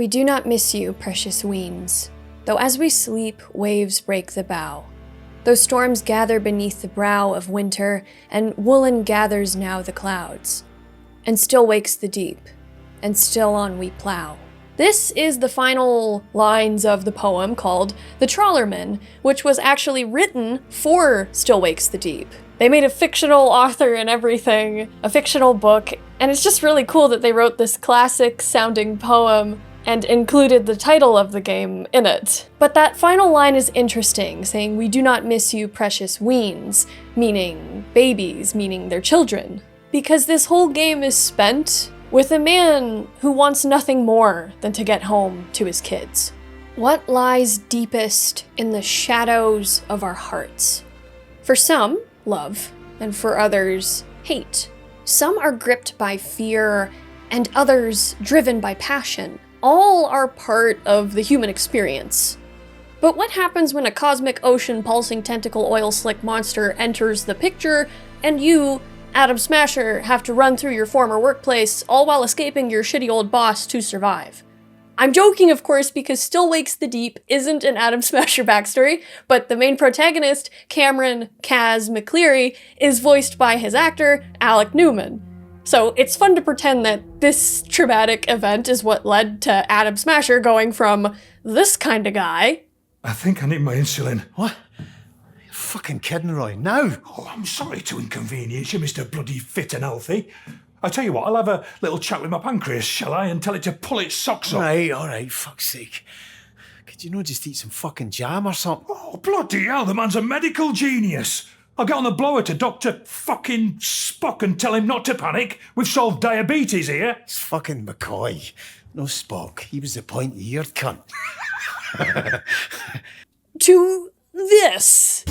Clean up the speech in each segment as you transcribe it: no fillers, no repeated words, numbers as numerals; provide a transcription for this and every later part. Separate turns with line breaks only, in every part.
We do not miss you, precious weans, though as we sleep, waves break the bow. Though storms gather beneath the brow of winter, and woolen gathers now the clouds. And still wakes the deep, and still on we plow. This is the final lines of the poem called The Trawlerman, which was actually written for Still Wakes the Deep. They made a fictional author and everything, a fictional book, and it's just really cool that they wrote this classic sounding poem and included the title of the game in it. But that final line is interesting, saying, "We do not miss you, precious weans," meaning babies, meaning their children. Because this whole game is spent with a man who wants nothing more than to get home to his kids. What lies deepest in the shadows of our hearts? For some, love, and for others, hate. Some are gripped by fear, and others driven by passion. All are part of the human experience. But what happens when a cosmic ocean pulsing tentacle oil slick monster enters the picture, and you, Adam Smasher, have to run through your former workplace, all while escaping your shitty old boss to survive? I'm joking, of course, because Still Wakes the Deep isn't an Adam Smasher backstory, but the main protagonist, Cameron Kaz McCleary, is voiced by his actor, Alec Newman. So it's fun to pretend that this traumatic event is what led to Adam Smasher going from this kind of guy.
I think I need my insulin.
What? You're fucking kidding, Roy. Now?
Oh, I'm sorry to inconvenience you, Mr. Bloody Fit and Healthy. I tell you what, I'll have a little chat with my pancreas, shall I, and tell it to pull its socks up.
All right, fuck's sake. Could you not just eat some fucking jam or something?
Oh, bloody hell, the man's a medical genius. I'll get on the blower to Dr. fucking Spock and tell him not to panic. We've solved diabetes here.
It's fucking McCoy. No Spock. He was the pointy-eared cunt.
To this.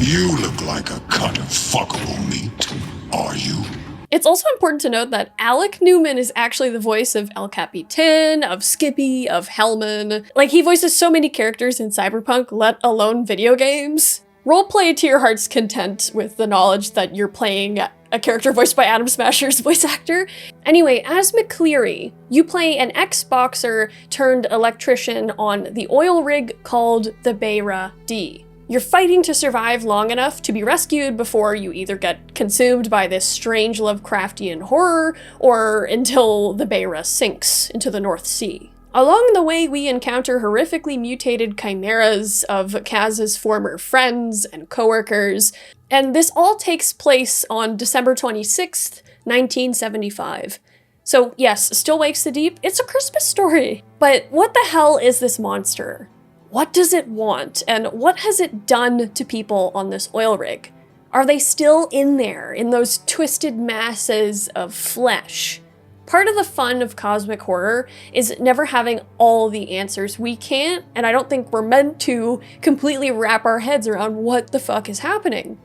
You look like a cut of fuckable meat, are you?
It's also important to note that Alec Newman is actually the voice of El Capitan, of Skippy, of Hellman. Like, he voices so many characters in Cyberpunk, let alone video games. Roleplay to your heart's content with the knowledge that you're playing a character voiced by Adam Smasher's voice actor. Anyway, as McCleary, you play an ex-boxer turned electrician on the oil rig called the Beira D. You're fighting to survive long enough to be rescued before you either get consumed by this strange Lovecraftian horror, or until the Beira sinks into the North Sea. Along the way, we encounter horrifically mutated chimeras of Kaz's former friends and coworkers, and this all takes place on December 26th, 1975. So yes, Still Wakes the Deep, it's a Christmas story. But what the hell is this monster? What does it want, and what has it done to people on this oil rig? Are they still in there, in those twisted masses of flesh? Part of the fun of cosmic horror is never having all the answers. We can't, and I don't think we're meant to, completely wrap our heads around what the fuck is happening.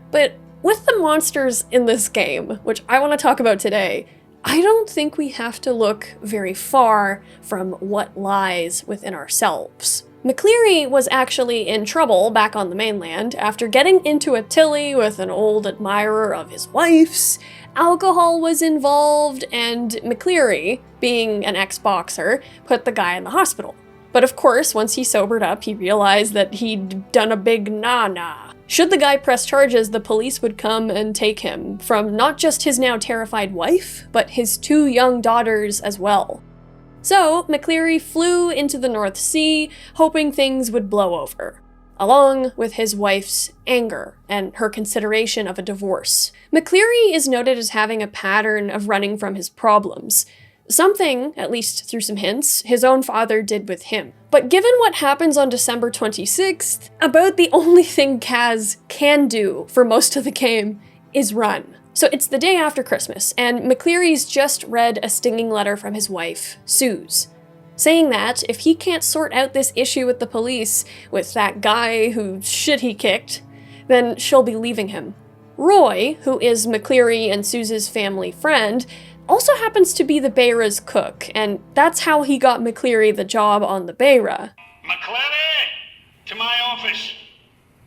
But with the monsters in this game, which I want to talk about today, I don't think we have to look very far from what lies within ourselves. McCleary was actually in trouble back on the mainland after getting into a tilly with an old admirer of his wife's. Alcohol was involved, and McCleary, being an ex-boxer, put the guy in the hospital. But of course, once he sobered up, he realized that he'd done a big nah-nah. Should the guy press charges, the police would come and take him from not just his now terrified wife, but his 2 young daughters as well. So, McCleary flew into the North Sea, hoping things would blow over, along with his wife's anger and her consideration of a divorce. McCleary is noted as having a pattern of running from his problems, something, at least through some hints, his own father did with him. But given what happens on December 26th, about the only thing Kaz can do for most of the game is run. So it's the day after Christmas, and McCleary's just read a stinging letter from his wife, Suze, saying that if he can't sort out this issue with the police, with that guy whose shit he kicked, then she'll be leaving him. Roy, who is McCleary and Suze's family friend, also happens to be the Beira's cook, and that's how he got McCleary the job on the Beira.
McCleary! To my office.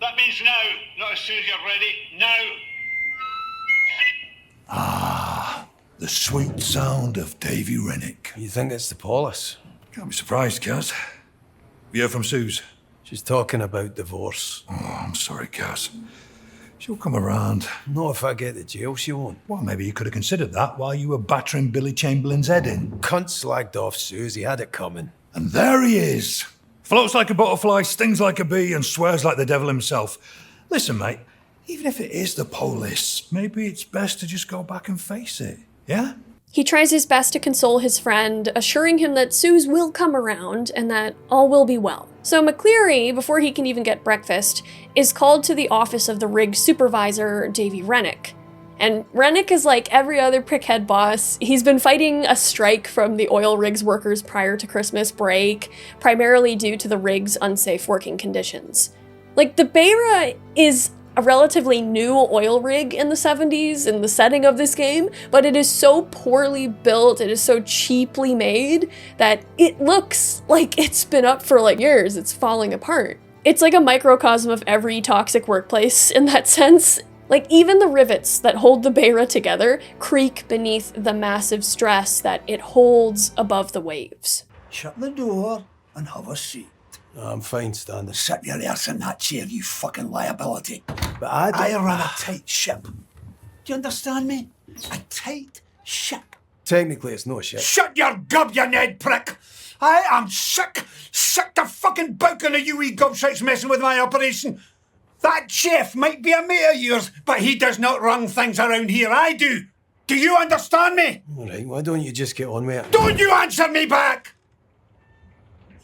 That means now, not as soon as you're ready. Now!
Ah, the sweet sound of Davy Rennick.
You think it's the police?
Can't be surprised, Kaz. You heard from Suze?
She's talking about divorce.
Oh, I'm sorry, Kaz. She'll come around.
Not if I get to jail, she won't.
Well, maybe you could have considered that while you were battering Billy Chamberlain's head in.
Cunt slagged off Suze, he had it coming.
And there he is. Floats like a butterfly, stings like a bee, and swears like the devil himself. Listen, mate, even if it is the police, maybe it's best to just go back and face it, yeah?
He tries his best to console his friend, assuring him that Suze will come around and that all will be well. So McCleary, before he can even get breakfast, is called to the office of the rig supervisor, Davy Rennick. And Rennick is like every other prickhead boss. He's been fighting a strike from the oil rigs workers prior to Christmas break, primarily due to the rig's unsafe working conditions. Like, the Beira is a relatively new oil rig in the 70s in the setting of this game, but it is so poorly built, it is so cheaply made, that it looks like it's been up for like years. It's falling apart. It's like a microcosm of every toxic workplace in that sense. Like, even the rivets that hold the Beira together creak beneath the massive stress that it holds above the waves.
Shut the door and have a seat.
I'm fine standing.
Sit your ass in that chair, you fucking liability.
But I
run a tight ship. Do you understand me? A tight ship.
Technically, it's no shit.
Shut your gob, you Ned prick! I am sick to fucking bouking of you wee gobshites messing with my operation. That chef might be a mate of yours, but he does not run things around here. I do. Do you understand me?
All right, why don't you just get on with it?
Don't you answer me back!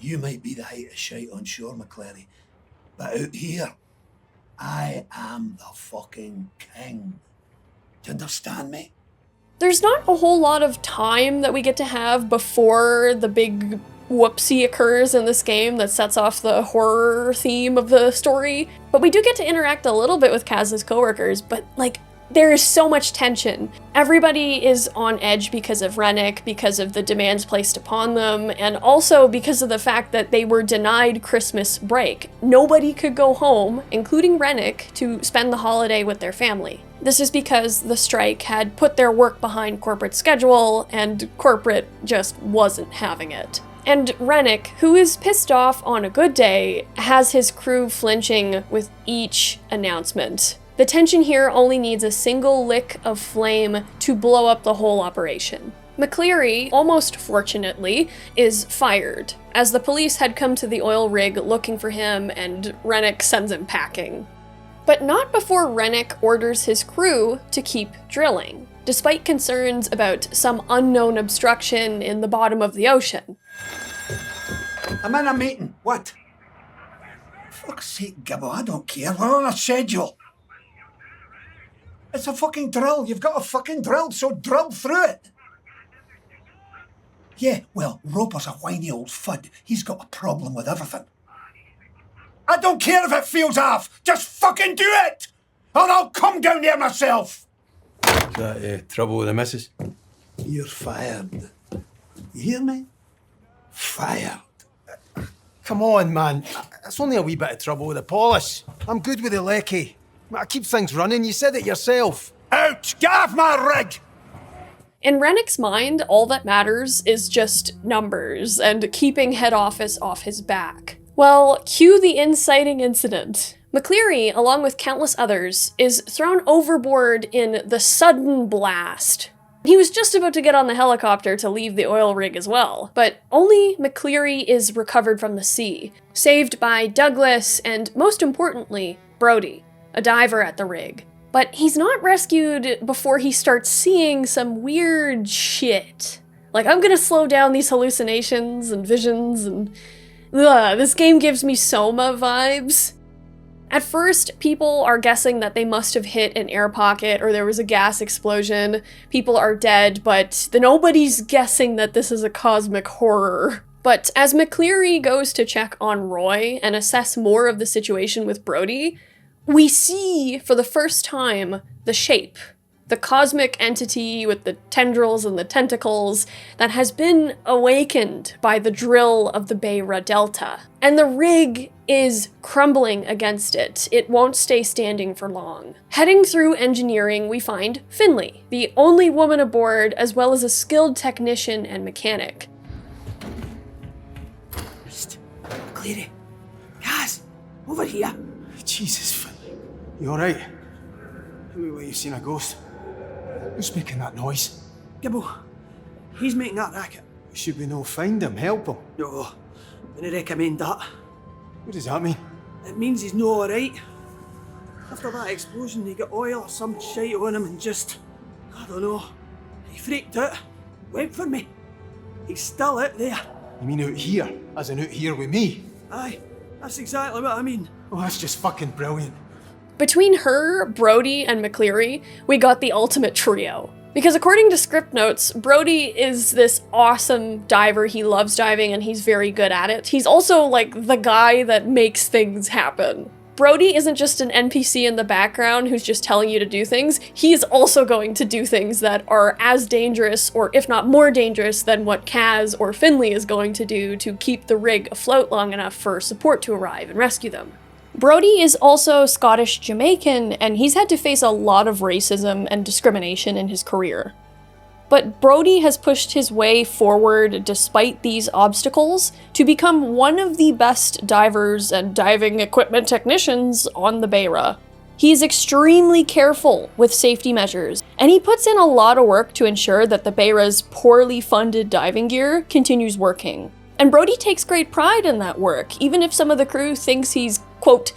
You might be the height of shite on shore, McCleary, but out here, I am the fucking king. Do you understand me?
There's not a whole lot of time that we get to have before the big whoopsie occurs in this game that sets off the horror theme of the story, but we do get to interact a little bit with Kaz's coworkers, but like, there is so much tension. Everybody is on edge because of Rennick, because of the demands placed upon them, and also because of the fact that they were denied Christmas break. Nobody could go home, including Rennick, to spend the holiday with their family. This is because the strike had put their work behind corporate schedule, and corporate just wasn't having it. And Rennick, who is pissed off on a good day, has his crew flinching with each announcement. The tension here only needs a single lick of flame to blow up the whole operation. McCleary, almost fortunately, is fired, as the police had come to the oil rig looking for him and Rennick sends him packing. But not before Rennick orders his crew to keep drilling, despite concerns about some unknown obstruction in the bottom of the ocean.
I'm in a meeting. What? For fuck's sake, Gibbo, I don't care. We're on a schedule. It's a fucking drill. You've got a fucking drill, so drill through it. Yeah, well, Roper's a whiny old fud. He's got a problem with everything. I don't care if it feels off. Just fucking do it! Or I'll come down there myself.
Is that trouble with the missus?
You're fired. You hear me? Fired.
Come on, man. It's only a wee bit of trouble with the polish. I'm good with the lecky. I keep things running. You said it yourself.
Out! Get off my rig!
In Rennick's mind, all that matters is just numbers and keeping head office off his back. Well, cue the inciting incident. McCleary, along with countless others, is thrown overboard in the sudden blast. He was just about to get on the helicopter to leave the oil rig as well, but only McCleary is recovered from the sea, saved by Douglas and, most importantly, Brodie, a diver at the rig. But he's not rescued before he starts seeing some weird shit. Like, I'm gonna slow down these hallucinations and visions and... this game gives me Soma vibes. At first, people are guessing that they must have hit an air pocket or there was a gas explosion. People are dead, but nobody's guessing that this is a cosmic horror. But as McCleary goes to check on Roy and assess more of the situation with Brodie, we see, for the first time, the shape. The cosmic entity with the tendrils and the tentacles that has been awakened by the drill of the Beira Delta. And the rig is crumbling against it. It won't stay standing for long. Heading through engineering, we find Finlay, the only woman aboard, as well as a skilled technician and mechanic.
McCleary. Kaz, over here.
Jesus, Finlay. You alright? What, you seen a ghost? Who's making that noise?
Gibbo, he's making that racket.
Should we no find him, help him?
No, wouldn't recommend that.
What does that mean?
It means he's no alright. After that explosion, he got oil or some shite on him and just, I don't know, he freaked out, went for me. He's still out there.
You mean out here? As in out here with me?
Aye, that's exactly what I mean.
Oh, that's just fucking brilliant.
Between her, Brodie, and McCleary, we got the ultimate trio. Because according to script notes, Brodie is this awesome diver, he loves diving and he's very good at it. He's also like the guy that makes things happen. Brodie isn't just an NPC in the background who's just telling you to do things, he is also going to do things that are as dangerous, or if not more dangerous, than what Kaz or Finlay is going to do to keep the rig afloat long enough for support to arrive and rescue them. Brodie is also Scottish Jamaican, and he's had to face a lot of racism and discrimination in his career. But Brodie has pushed his way forward despite these obstacles to become one of the best divers and diving equipment technicians on the Beira. He is extremely careful with safety measures, and he puts in a lot of work to ensure that the Beira's poorly funded diving gear continues working. And Brodie takes great pride in that work, even if some of the crew thinks he's, quote,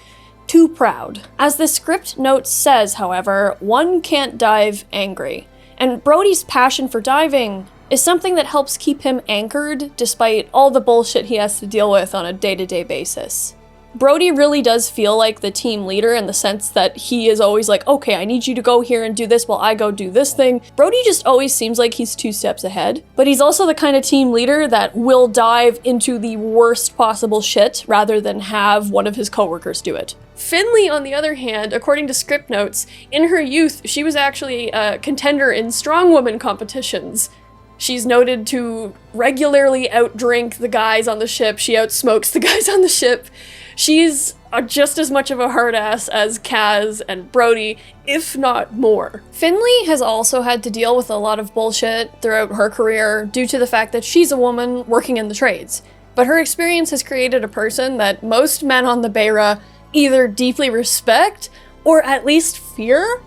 too proud. As the script note says, however, one can't dive angry. And Brodie's passion for diving is something that helps keep him anchored despite all the bullshit he has to deal with on a day-to-day basis. Brodie really does feel like the team leader in the sense that he is always like, okay, I need you to go here and do this while I go do this thing. Brodie just always seems like he's 2 steps ahead, but he's also the kind of team leader that will dive into the worst possible shit rather than have one of his coworkers do it. Finlay, on the other hand, according to script notes, in her youth, she was actually a contender in strongwoman competitions. She's noted to regularly outdrink the guys on the ship. She outsmokes the guys on the ship. She's just as much of a hard ass as Kaz and Brodie, if not more. Finlay has also had to deal with a lot of bullshit throughout her career due to the fact that she's a woman working in the trades. But her experience has created a person that most men on the Beira either deeply respect or at least fear.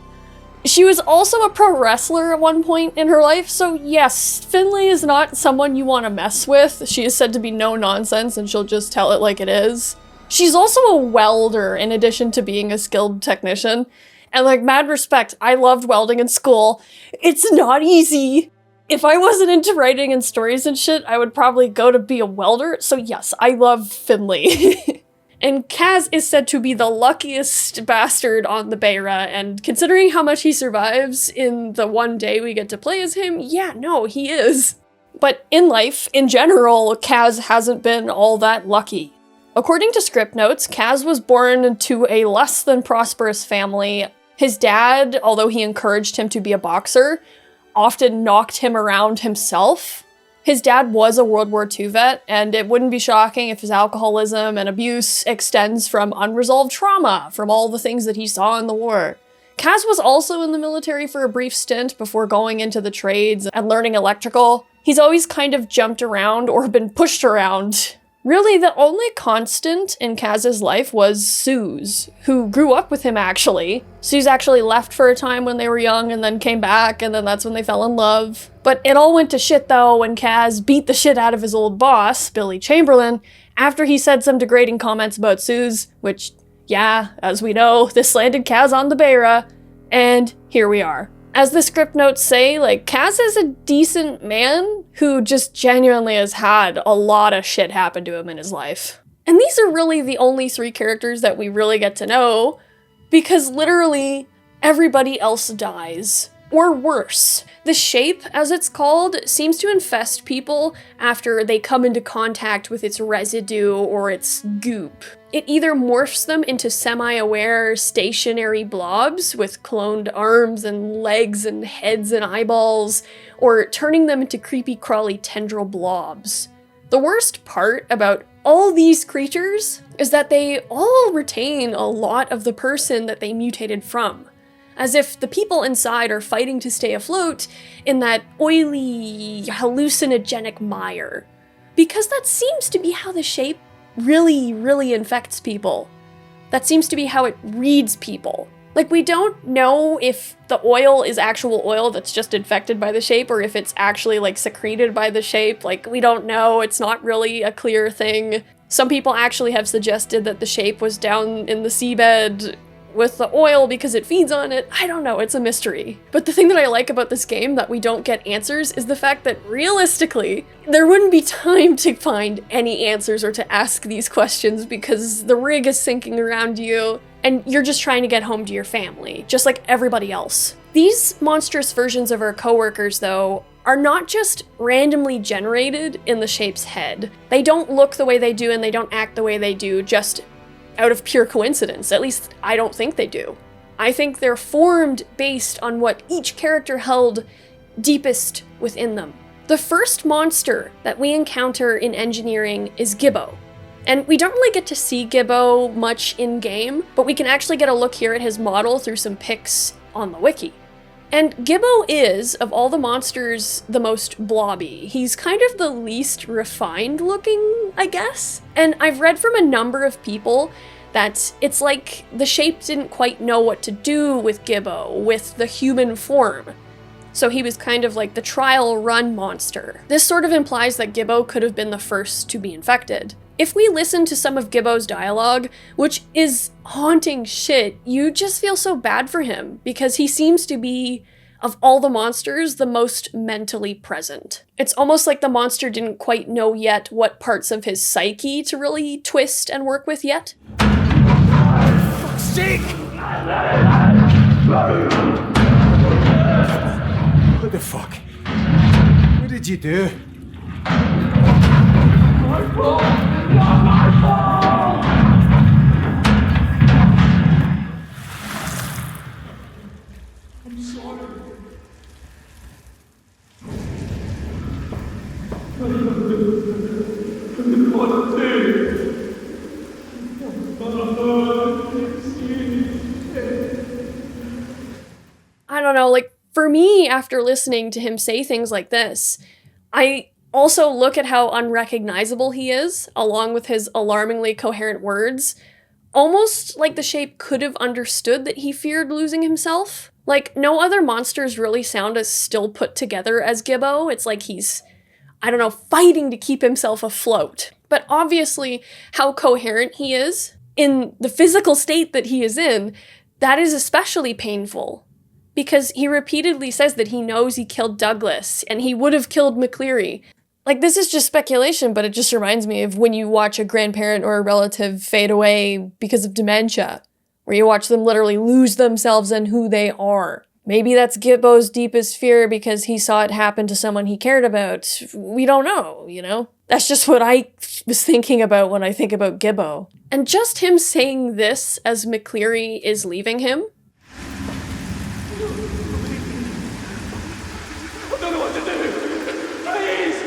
She was also a pro wrestler at one point in her life, so yes, Finlay is not someone you want to mess with. She is said to be no nonsense and she'll just tell it like it is. She's also a welder in addition to being a skilled technician. And like, mad respect, I loved welding in school. It's not easy. If I wasn't into writing and stories and shit, I would probably go to be a welder. So yes, I love Finlay. And Kaz is said to be the luckiest bastard on the Beira, and considering how much he survives in the one day we get to play as him, yeah, no, he is. But in life, in general, Kaz hasn't been all that lucky. According to script notes, Kaz was born to a less than prosperous family. His dad, although he encouraged him to be a boxer, often knocked him around himself. His dad was a World War II vet, and it wouldn't be shocking if his alcoholism and abuse extends from unresolved trauma from all the things that he saw in the war. Kaz was also in the military for a brief stint before going into the trades and learning electrical. He's always kind of jumped around or been pushed around. Really, the only constant in Kaz's life was Suze, who grew up with him actually. Suze actually left for a time when they were young and then came back, and then that's when they fell in love. But it all went to shit though when Kaz beat the shit out of his old boss, Billy Chamberlain, after he said some degrading comments about Suze, which, yeah, as we know, this landed Kaz on the Beira, and here we are. As the script notes say, like, Kaz is a decent man who just genuinely has had a lot of shit happen to him in his life. And these are really the only 3 characters that we really get to know, because literally everybody else dies. Or worse. The shape, as it's called, seems to infest people after they come into contact with its residue or its goop. It either morphs them into semi-aware, stationary blobs with cloned arms and legs and heads and eyeballs, or turning them into creepy crawly tendril blobs. The worst part about all these creatures is that they all retain a lot of the person that they mutated from, as if the people inside are fighting to stay afloat in that oily, hallucinogenic mire. Because that seems to be how the shape really, really infects people. That seems to be how it reads people. Like, we don't know if the oil is actual oil that's just infected by the shape, or if it's actually, like, secreted by the shape. Like, we don't know. It's not really a clear thing. Some people actually have suggested that the shape was down in the seabed with the oil because it feeds on it. I don't know, it's a mystery. But the thing that I like about this game that we don't get answers is the fact that realistically, there wouldn't be time to find any answers or to ask these questions because the rig is sinking around you and you're just trying to get home to your family, just like everybody else. These monstrous versions of our coworkers, though, are not just randomly generated in the shape's head. They don't look the way they do and they don't act the way they do just out of pure coincidence. At least, I don't think they do. I think they're formed based on what each character held deepest within them. The first monster that we encounter in engineering is Gibbo. And we don't really get to see Gibbo much in-game, but we can actually get a look here at his model through some pics on the wiki. And Gibbo is, of all the monsters, the most blobby. He's kind of the least refined looking, I guess. And I've read from a number of people that it's like the shape didn't quite know what to do with Gibbo, with the human form. So he was kind of like the trial run monster. This sort of implies that Gibbo could have been the first to be infected. If we listen to some of Gibbo's dialogue, which is haunting shit, you just feel so bad for him because he seems to be, of all the monsters, the most mentally present. It's almost like the monster didn't quite know yet what parts of his psyche to really twist and work with yet.
Fuck's sake! What the fuck? What did you do?
I don't know, like, for me, after listening to him say things like this, I also look at how unrecognizable he is, along with his alarmingly coherent words, almost like the shape could have understood that he feared losing himself. Like, no other monsters really sound as still put together as Gibbo. It's like he's, I don't know, fighting to keep himself afloat. But obviously, how coherent he is, in the physical state that he is in, that is especially painful. Because he repeatedly says that he knows he killed Douglas, and he would have killed McCleary. Like, this is just speculation, but it just reminds me of when you watch a grandparent or a relative fade away because of dementia, where you watch them literally lose themselves and who they are. Maybe that's Gibbo's deepest fear because he saw it happen to someone he cared about. We don't know, you know? That's just what I was thinking about when I think about Gibbo. And just him saying this as McCleary is leaving him,
I don't know what to do. Please.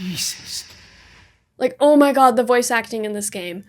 Jesus.
like, oh my god, the voice acting in this game.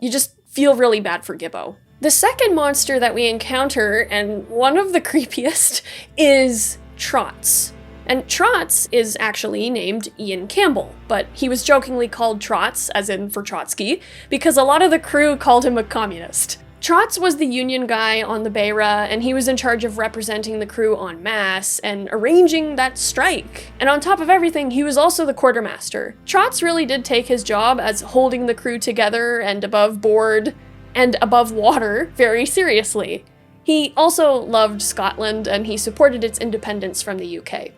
You just feel really bad for Gibbo. The second monster that we encounter, and one of the creepiest, is Trotz. And Trotz is actually named Ian Campbell, but he was jokingly called Trotz, as in for Trotsky, because a lot of the crew called him a communist. Trotz was the union guy on the Beira, and he was in charge of representing the crew en masse and arranging that strike. And on top of everything, he was also the quartermaster. Trotz really did take his job as holding the crew together and above board and above water very seriously. He also loved Scotland, and he supported its independence from the UK.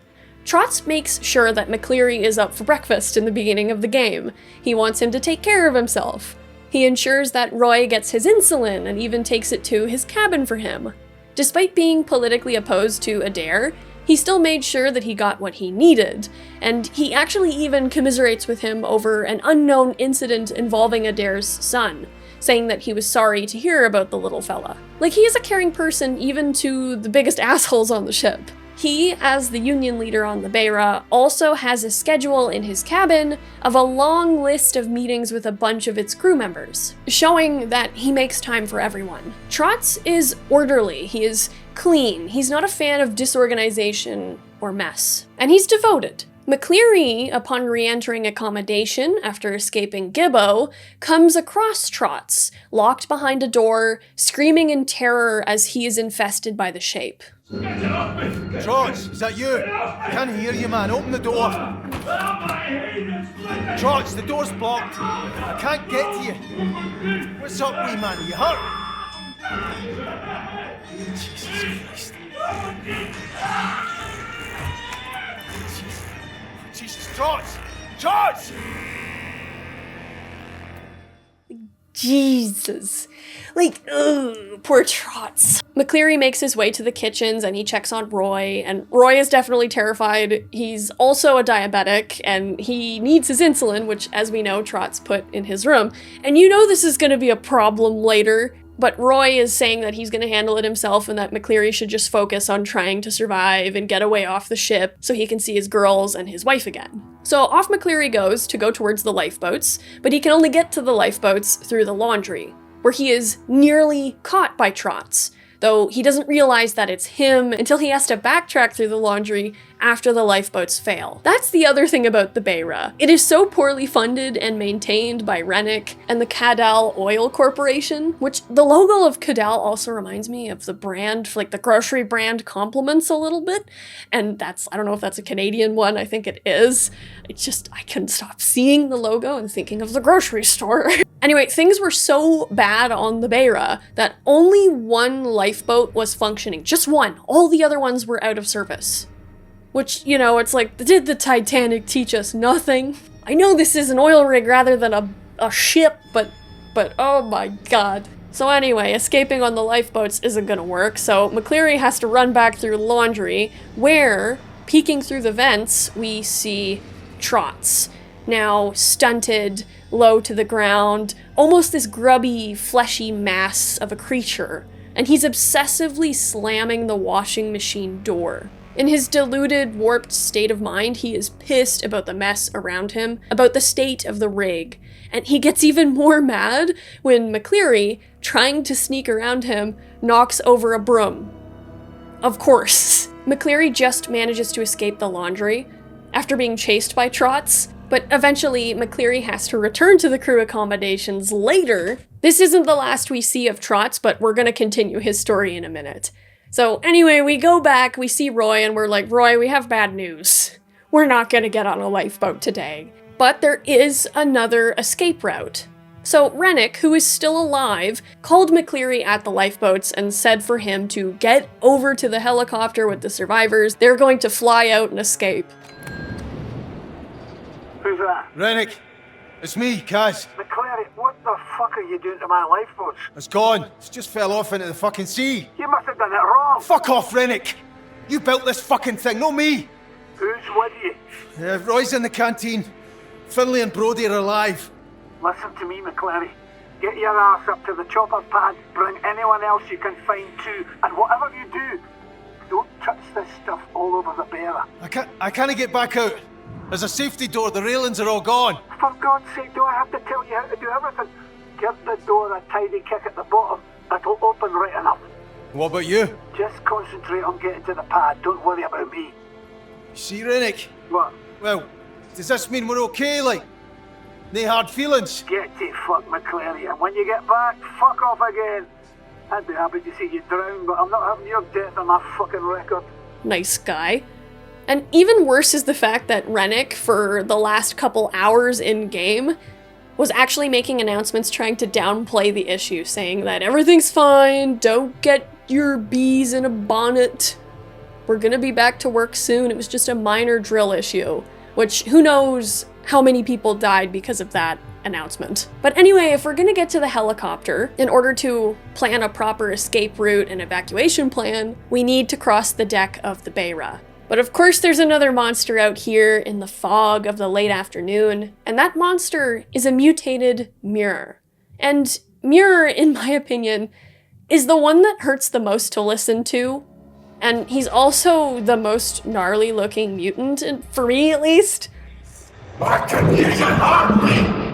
Trotz makes sure that McCleary is up for breakfast in the beginning of the game. He wants him to take care of himself. He ensures that Roy gets his insulin and even takes it to his cabin for him. Despite being politically opposed to Adair, he still made sure that he got what he needed, and he actually even commiserates with him over an unknown incident involving Adair's son, saying that he was sorry to hear about the little fella. Like, he is a caring person even to the biggest assholes on the ship. He, as the Union leader on the Beira, also has a schedule in his cabin of a long list of meetings with a bunch of its crew members, showing that he makes time for everyone. Trotz is orderly, he is clean, he's not a fan of disorganization or mess, and he's devoted. McCleary, upon re-entering accommodation after escaping Gibbo, comes across Trotz, locked behind a door, screaming in terror as he is infested by the shape.
Trotz, is that you? I can't hear you, man. Open the door. Trotz, the door's blocked. I can't get to you. What's up, wee man? Are you hurt? Jesus Christ. Jesus, Trotz! Trotz!
Jesus. Like, ugh, poor Trotz. McCleary makes his way to the kitchens and he checks on Roy, and Roy is definitely terrified. He's also a diabetic and he needs his insulin, which, as we know, Trotz put in his room. And you know this is gonna be a problem later, but Roy is saying that he's gonna handle it himself and that McCleary should just focus on trying to survive and get away off the ship so he can see his girls and his wife again. So off McCleary goes to go towards the lifeboats, but he can only get to the lifeboats through the laundry, where he is nearly caught by Trotz, though he doesn't realize that it's him until he has to backtrack through the laundry after the lifeboats fail. That's the other thing about the Beira. It is so poorly funded and maintained by Rennick and the Cadal Oil Corporation, which the logo of Cadal also reminds me of the brand, like the grocery brand Compliments a little bit, and that's, I don't know if that's a Canadian one, I think it is. It's just, I couldn't stop seeing the logo and thinking of the grocery store. Anyway, things were so bad on the Beira that only one lifeboat was functioning, just one. All the other ones were out of service. Which, you know, it's like, did the Titanic teach us nothing? I know this is an oil rig rather than a ship, but oh my god. So anyway, escaping on the lifeboats isn't gonna work, so McCleary has to run back through laundry, where, peeking through the vents, we see Trotz. Now stunted, low to the ground, almost this grubby, fleshy mass of a creature, and he's obsessively slamming the washing machine door. In his deluded, warped state of mind, he is pissed about the mess around him, about the state of the rig, and he gets even more mad when McCleary, trying to sneak around him, knocks over a broom. Of course. McCleary just manages to escape the laundry after being chased by Trotz, but eventually McCleary has to return to the crew accommodations later. This isn't the last we see of Trotz, but we're gonna continue his story in a minute. So anyway, we go back, we see Roy, and we're like, Roy, we have bad news. We're not gonna get on a lifeboat today. But there is another escape route. So Rennick, who is still alive, called McCleary at the lifeboats and said for him to get over to the helicopter with the survivors. They're going to fly out and escape.
Who's that?
Rennick, it's me, Kaz.
McCleary, what the fuck are you doing to my lifeboats?
It's gone. It just fell off into the fucking sea.
You must have done it wrong.
Fuck off, Rennick. You built this fucking thing, not me.
Who's with you?
Roy's in the canteen. Finlay and Brodie are alive.
Listen to me, McCleary. Get your ass up to the chopper pad, bring anyone else you can find too, and whatever you do, don't touch this stuff all over the Beira.
I can't get back out. There's a safety door, the railings are all gone.
For God's sake, do I have to tell you how to do everything? Give the door a tidy kick at the bottom. It'll open right enough.
What about you?
Just concentrate on getting to the pad. Don't worry about me.
See, Rennick?
What?
Well, does this mean we're okay, like? No hard feelings?
Get to fuck, McCleary, and when you get back, fuck off again. I'd be happy to see you drown, but I'm not having your death on my fucking record.
Nice guy. And even worse is the fact that Rennick, for the last couple hours in-game, was actually making announcements trying to downplay the issue, saying that everything's fine, don't get your bees in a bonnet, we're gonna be back to work soon, it was just a minor drill issue. Which, who knows how many people died because of that announcement. But anyway, if we're gonna get to the helicopter, in order to plan a proper escape route and evacuation plan, we need to cross the deck of the Beira. But of course there's another monster out here in the fog of the late afternoon, and that monster is a mutated mirror. And Mirror, in my opinion, is the one that hurts the most to listen to. And he's also the most gnarly looking mutant, and for me at least.
What can you harm me?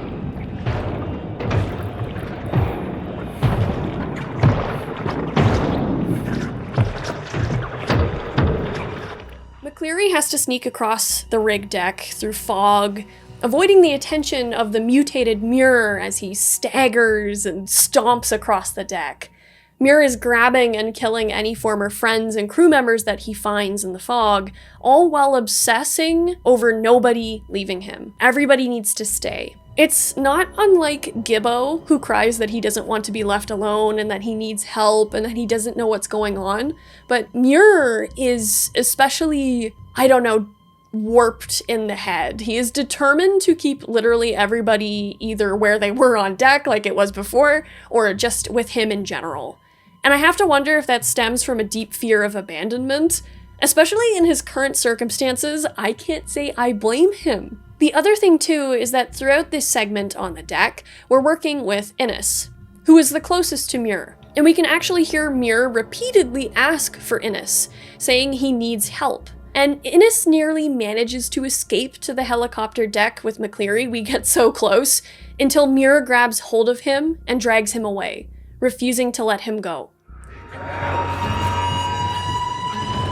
McCleary has to sneak across the rig deck through fog, avoiding the attention of the mutated Mirror as he staggers and stomps across the deck. Mirror is grabbing and killing any former friends and crew members that he finds in the fog, all while obsessing over nobody leaving him. Everybody needs to stay. It's not unlike Gibbo, who cries that he doesn't want to be left alone and that he needs help and that he doesn't know what's going on, but Mirror is especially, I don't know, warped in the head. He is determined to keep literally everybody either where they were on deck like it was before, or just with him in general. And I have to wonder if that stems from a deep fear of abandonment. Especially in his current circumstances, I can't say I blame him. The other thing too is that throughout this segment on the deck, we're working with Innes, who is the closest to Mirror. And we can actually hear Mirror repeatedly ask for Innes, saying he needs help. And Innes nearly manages to escape to the helicopter deck with McCleary. We get so close, until Mirror grabs hold of him and drags him away, refusing to let him go.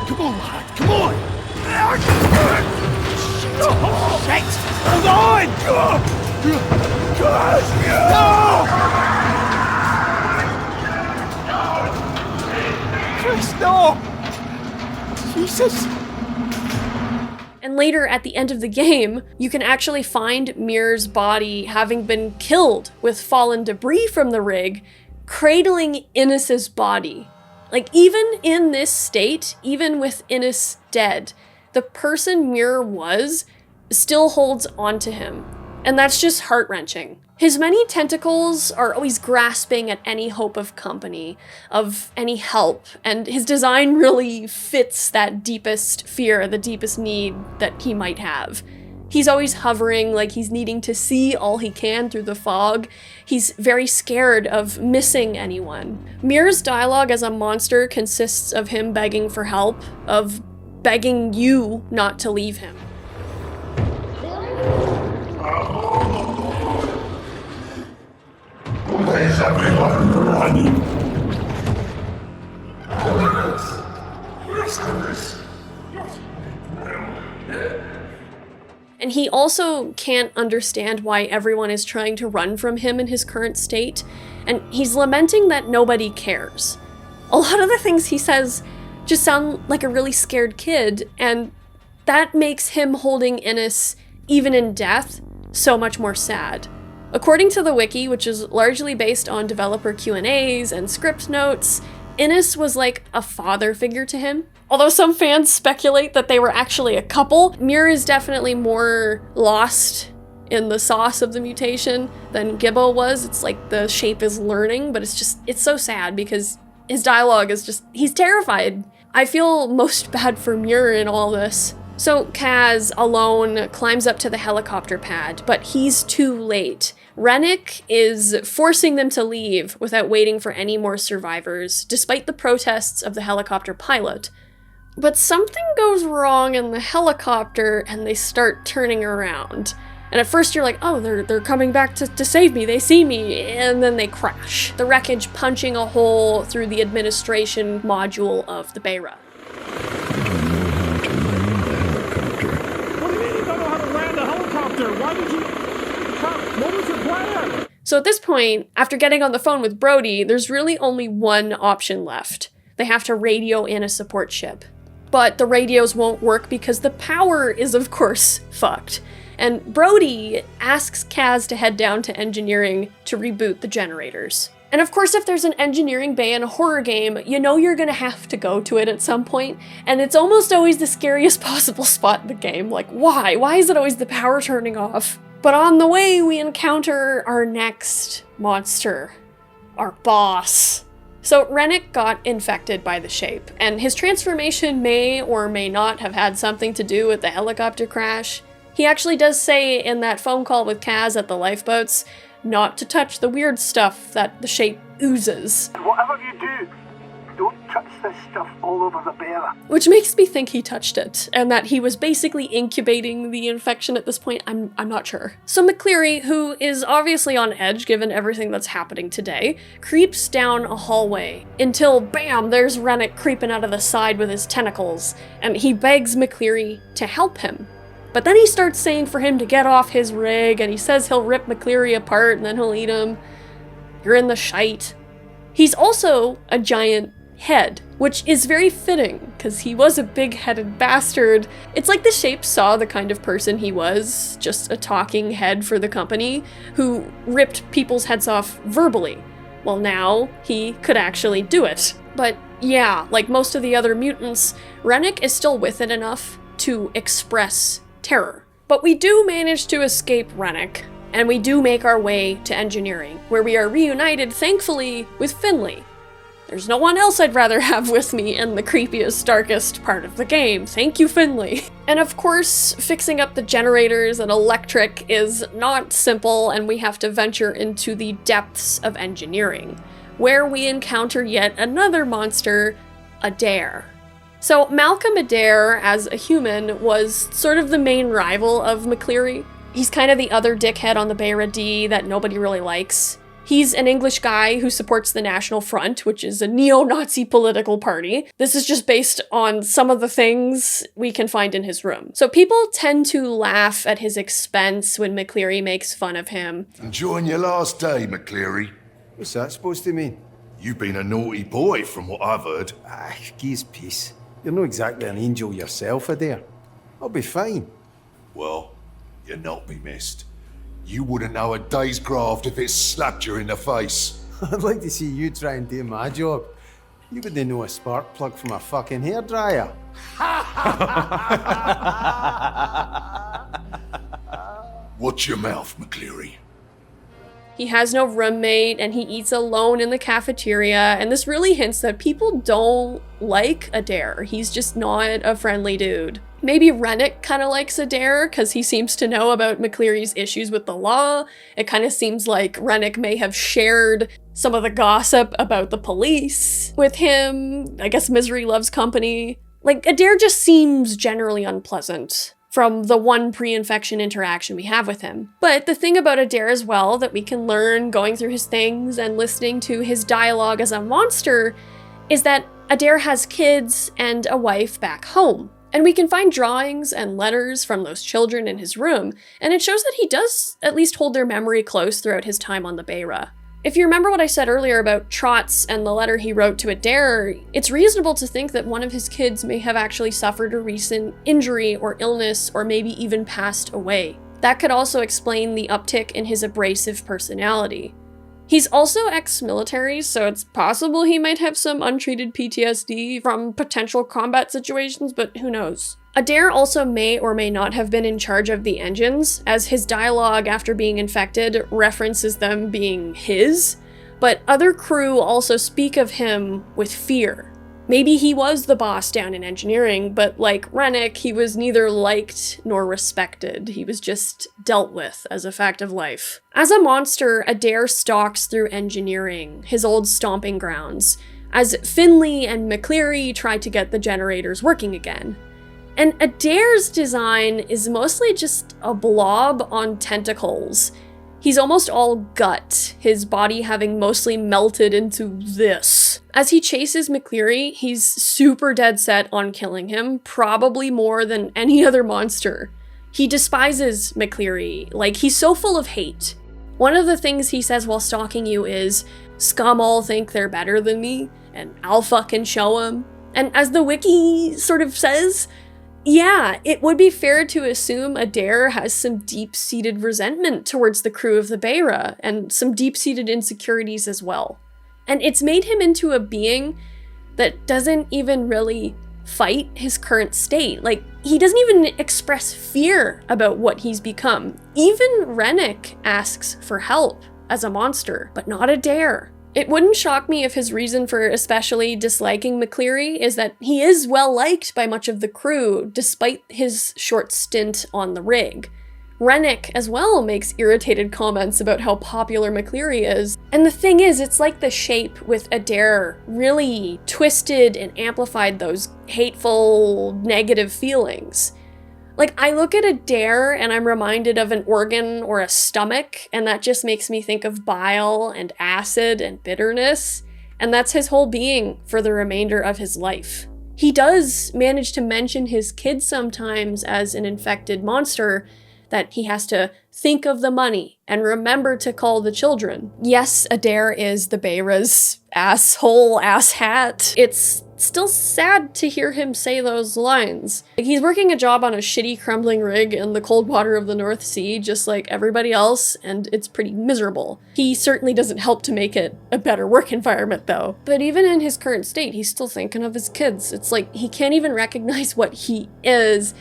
Come on, lad, come on! Shit! Hold on! No! Chris, no! Jesus!
And later, at the end of the game, you can actually find Mirror's body having been killed with fallen debris from the rig, cradling Innes's body. Like, even in this state, even with Innes dead, the person Mirror was still holds onto him. And that's just heart-wrenching. His many tentacles are always grasping at any hope of company, of any help, and his design really fits that deepest fear, the deepest need that he might have. He's always hovering, like he's needing to see all he can through the fog. He's very scared of missing anyone. Mirror's dialogue as a monster consists of him begging for help, of begging you not to leave him.
Where's everyone running?
And he also can't understand why everyone is trying to run from him in his current state, and he's lamenting that nobody cares. A lot of the things he says just sound like a really scared kid, and that makes him holding Innes, even in death, so much more sad. According to the wiki, which is largely based on developer Q&As and script notes, Innes was like a father figure to him. Although some fans speculate that they were actually a couple, Mirror is definitely more lost in the sauce of the mutation than Gibbo was. It's like the shape is learning, but it's so sad because his dialogue is just, he's terrified. I feel most bad for Mirror in all this. So Kaz, alone, climbs up to the helicopter pad, but he's too late. Rennick is forcing them to leave without waiting for any more survivors, despite the protests of the helicopter pilot. But something goes wrong in the helicopter and they start turning around. And at first you're like, oh, they're coming back to save me, they see me, and then they crash. The wreckage punching a hole through the administration module of the Beira.
What do you mean you don't know how to land a helicopter? Why did you... What was your plan?
So at this point, after getting on the phone with Brodie, there's really only one option left. They have to radio in a support ship. But the radios won't work because the power is, of course, fucked. And Brodie asks Kaz to head down to engineering to reboot the generators. And of course, if there's an engineering bay in a horror game, you know you're gonna have to go to it at some point, and it's almost always the scariest possible spot in the game. Like, why? Why is it always the power turning off? But on the way, we encounter our next monster, our boss, So Rennick got infected by the shape, and his transformation may or may not have had something to do with the helicopter crash. He actually does say in that phone call with Kaz at the lifeboats not to touch the weird stuff that the shape oozes.
Whatever you do, don't touch this stuff all over the bearer.
Which makes me think he touched it, and that he was basically incubating the infection at this point. I'm not sure. So McCleary, who is obviously on edge given everything that's happening today, creeps down a hallway until, bam, there's Rennick creeping out of the side with his tentacles, and he begs McCleary to help him. But then he starts saying for him to get off his rig, and he says he'll rip McCleary apart and then he'll eat him. You're in the shite. He's also a giant head, which is very fitting, because he was a big-headed bastard. It's like the shape saw the kind of person he was, just a talking head for the company, who ripped people's heads off verbally. Well, now he could actually do it. But yeah, like most of the other mutants, Rennick is still with it enough to express terror. But we do manage to escape Rennick, and we do make our way to engineering, where we are reunited, thankfully, with Finlay. There's no one else I'd rather have with me in the creepiest, darkest part of the game. Thank you, Finlay. And of course, fixing up the generators and electric is not simple, and we have to venture into the depths of engineering, where we encounter yet another monster, Adair. So Malcolm Adair, as a human, was sort of the main rival of McCleary. He's kind of the other dickhead on the Beira D that nobody really likes. He's an English guy who supports the National Front, which is a neo-Nazi political party. This is just based on some of the things we can find in his room. So people tend to laugh at his expense when McCleary makes fun of him.
Enjoying your last day, McCleary?
What's that supposed to mean?
You've been a naughty boy, from what I've heard.
Geez, peace. You're not exactly an angel yourself, Adair. I'll be fine.
Well, you'll not be missed. You wouldn't know a day's graft if it slapped you in the face.
I'd like to see you try and do my job. You wouldn't know a spark plug from a fucking hairdryer.
Watch your mouth, McCleary.
He has no roommate, and he eats alone in the cafeteria, and this really hints that people don't like Adair. He's just not a friendly dude. Maybe Rennick kind of likes Adair, because he seems to know about McCleary's issues with the law. It kind of seems like Rennick may have shared some of the gossip about the police with him. I guess misery loves company. Like, Adair just seems generally unpleasant from the one pre-infection interaction we have with him. But the thing about Adair as well that we can learn going through his things and listening to his dialogue as a monster is that Adair has kids and a wife back home. And we can find drawings and letters from those children in his room, and it shows that he does at least hold their memory close throughout his time on the Beira. If you remember what I said earlier about Trotz and the letter he wrote to Adair, it's reasonable to think that one of his kids may have actually suffered a recent injury or illness, or maybe even passed away. That could also explain the uptick in his abrasive personality. He's also ex-military, so it's possible he might have some untreated PTSD from potential combat situations, but who knows. Adair also may or may not have been in charge of the engines, as his dialogue after being infected references them being his, but other crew also speak of him with fear. Maybe he was the boss down in engineering, but like Rennick, he was neither liked nor respected. He was just dealt with as a fact of life. As a monster, Adair stalks through engineering, his old stomping grounds, as Finlay and McCleary try to get the generators working again. And Adair's design is mostly just a blob on tentacles. He's almost all gut, his body having mostly melted into this. As he chases McCleary, he's super dead set on killing him, probably more than any other monster. He despises McCleary, like he's so full of hate. One of the things he says while stalking you is, "Scum all think they're better than me, and I'll fucking show 'em." And as the wiki sort of says, yeah, it would be fair to assume Adair has some deep-seated resentment towards the crew of the Beira, and some deep-seated insecurities as well. And it's made him into a being that doesn't even really fight his current state. Like, he doesn't even express fear about what he's become. Even Rennick asks for help as a monster, but not Adair. It wouldn't shock me if his reason for especially disliking McCleary is that he is well liked by much of the crew, despite his short stint on the rig. Rennick as well makes irritated comments about how popular McCleary is. And the thing is, it's like the Shape with Adair really twisted and amplified those hateful, negative feelings. Like, I look at Adair and I'm reminded of an organ or a stomach, and that just makes me think of bile and acid and bitterness, and that's his whole being for the remainder of his life. He does manage to mention his kids sometimes as an infected monster, that he has to think of the money and remember to call the children. Yes, Adair is the Beira's asshole asshat. It's still sad to hear him say those lines. Like, he's working a job on a shitty crumbling rig in the cold water of the North Sea, just like everybody else, and it's pretty miserable. He certainly doesn't help to make it a better work environment, though. But even in his current state, he's still thinking of his kids. It's like he can't even recognize what he is.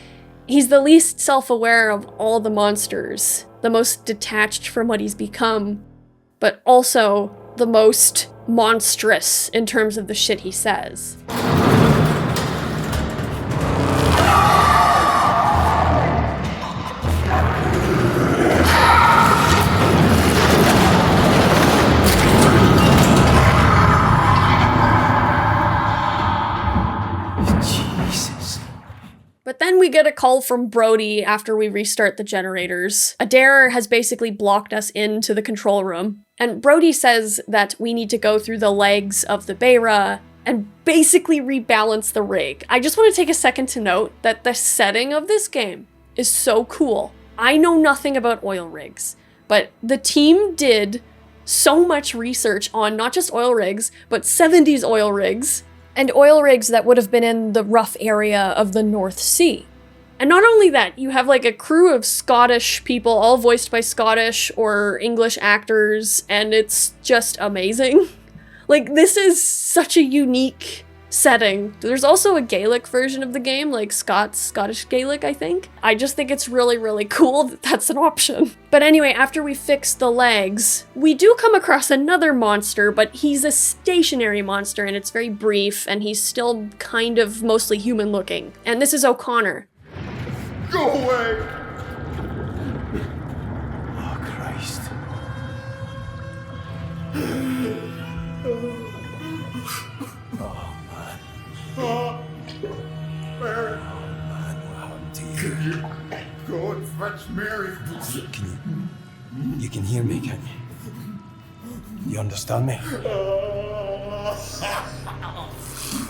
He's the least self-aware of all the monsters, the most detached from what he's become, but also the most monstrous in terms of the shit he says. But then we get a call from Brodie after we restart the generators. Adair has basically blocked us into the control room, and Brodie says that we need to go through the legs of the Beira and basically rebalance the rig. I just want to take a second to note that the setting of this game is so cool. I know nothing about oil rigs, but the team did so much research on not just oil rigs, but 70s oil rigs, and oil rigs that would have been in the rough area of the North Sea. And not only that, you have like a crew of Scottish people, all voiced by Scottish or English actors, and it's just amazing. Like, this is such a unique setting. There's also a Gaelic version of the game, like Scottish Gaelic, I think. I just think it's really, really cool that that's an option. But anyway, after we fix the legs, we do come across another monster, but he's a stationary monster, and it's very brief, and he's still kind of mostly human looking. And this is O'Connor.
Go away!
Oh, Christ.
Mary,
Man, what happened to you?
can you go and fetch Mary?
You can hear me, can't you? You understand me?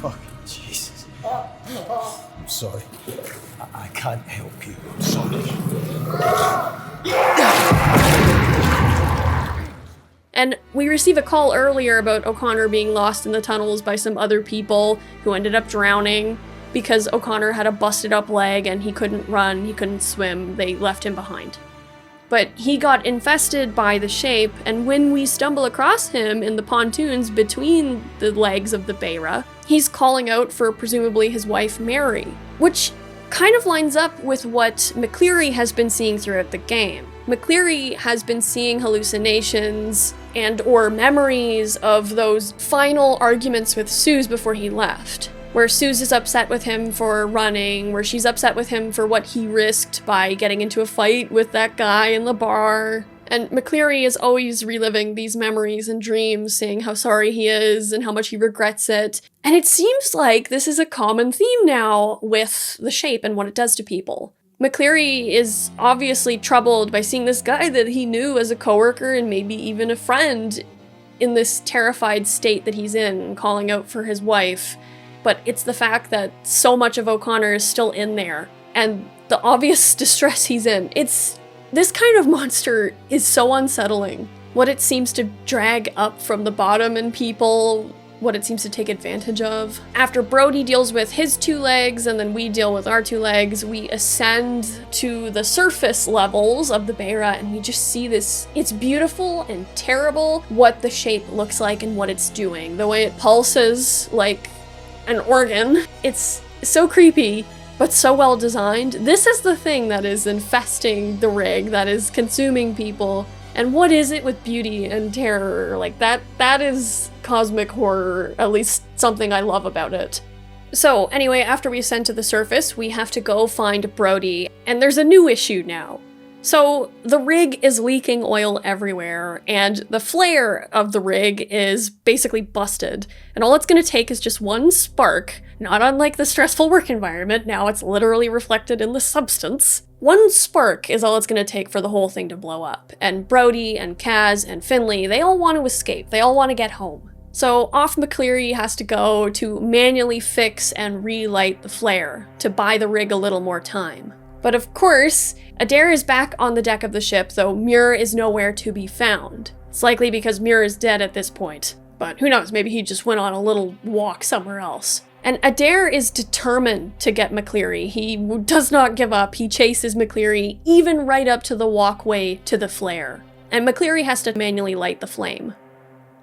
Fucking Jesus. I'm sorry. I can't help you. I'm sorry.
And we receive a call earlier about O'Connor being lost in the tunnels by some other people who ended up drowning because O'Connor had a busted up leg and he couldn't run, he couldn't swim, they left him behind. But he got infested by the Shape, and when we stumble across him in the pontoons between the legs of the Beira, he's calling out for presumably his wife Mary, which kind of lines up with what McCleary has been seeing throughout the game. McCleary has been seeing hallucinations and or memories of those final arguments with Suze before he left, where Suze is upset with him for running, where she's upset with him for what he risked by getting into a fight with that guy in the bar. And McCleary is always reliving these memories and dreams, saying how sorry he is and how much he regrets it. And it seems like this is a common theme now with the Shape and what it does to people. McCleary is obviously troubled by seeing this guy that he knew as a coworker and maybe even a friend in this terrified state that he's in, calling out for his wife. But it's the fact that so much of O'Connor is still in there, and the obvious distress he's in. This kind of monster is so unsettling. What it seems to drag up from the bottom in people, what it seems to take advantage of. After Brodie deals with his two legs and then we deal with our two legs, we ascend to the surface levels of the Beira and we just see this. It's beautiful and terrible what the Shape looks like and what it's doing. The way it pulses like an organ. It's so creepy, but so well designed. This is the thing that is infesting the rig, that is consuming people. And what is it with beauty and terror? Like that is cosmic horror, at least something I love about it. So anyway, after we ascend to the surface, we have to go find Brodie, and there's a new issue now. So the rig is leaking oil everywhere, and the flare of the rig is basically busted. And all it's gonna take is just one spark, not unlike the stressful work environment, now it's literally reflected in the substance. One spark is all it's gonna take for the whole thing to blow up. And Brodie and Kaz and Finlay, they all want to escape, they all want to get home. So off McCleary has to go to manually fix and relight the flare to buy the rig a little more time. But of course, Adair is back on the deck of the ship, though Muir is nowhere to be found. It's likely because Muir is dead at this point. But who knows, maybe he just went on a little walk somewhere else. And Adair is determined to get McCleary. He does not give up. He chases McCleary even right up to the walkway to the flare. And McCleary has to manually light the flame.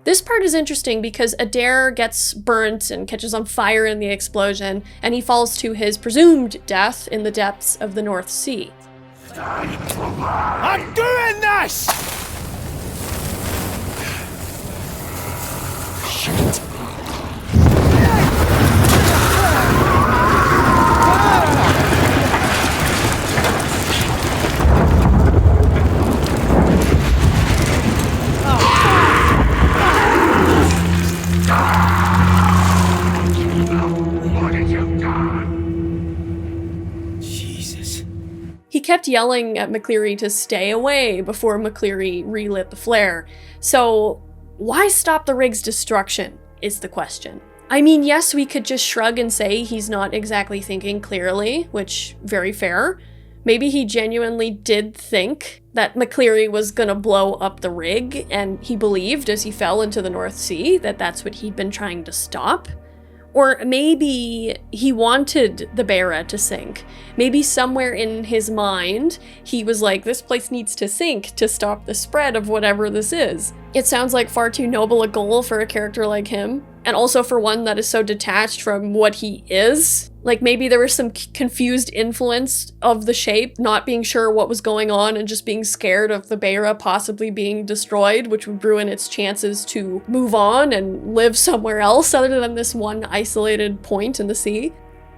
This part is interesting because Adair gets burnt and catches on fire in the explosion, and he falls to his presumed death in the depths of the North Sea.
I'm doing this! Shit.
He kept yelling at McCleary to stay away before McCleary relit the flare. So why stop the rig's destruction is the question. I mean, yes, we could just shrug and say he's not exactly thinking clearly, which, very fair. Maybe he genuinely did think that McCleary was gonna blow up the rig, and he believed as he fell into the North Sea that that's what he'd been trying to stop. Or maybe he wanted the Bera to sink. Maybe somewhere in his mind, he was like, this place needs to sink to stop the spread of whatever this is. It sounds like far too noble a goal for a character like him, and also for one that is so detached from what he is. Like maybe there was some confused influence of the shape, not being sure what was going on and just being scared of the Bera possibly being destroyed, which would ruin its chances to move on and live somewhere else other than this one isolated point in the sea.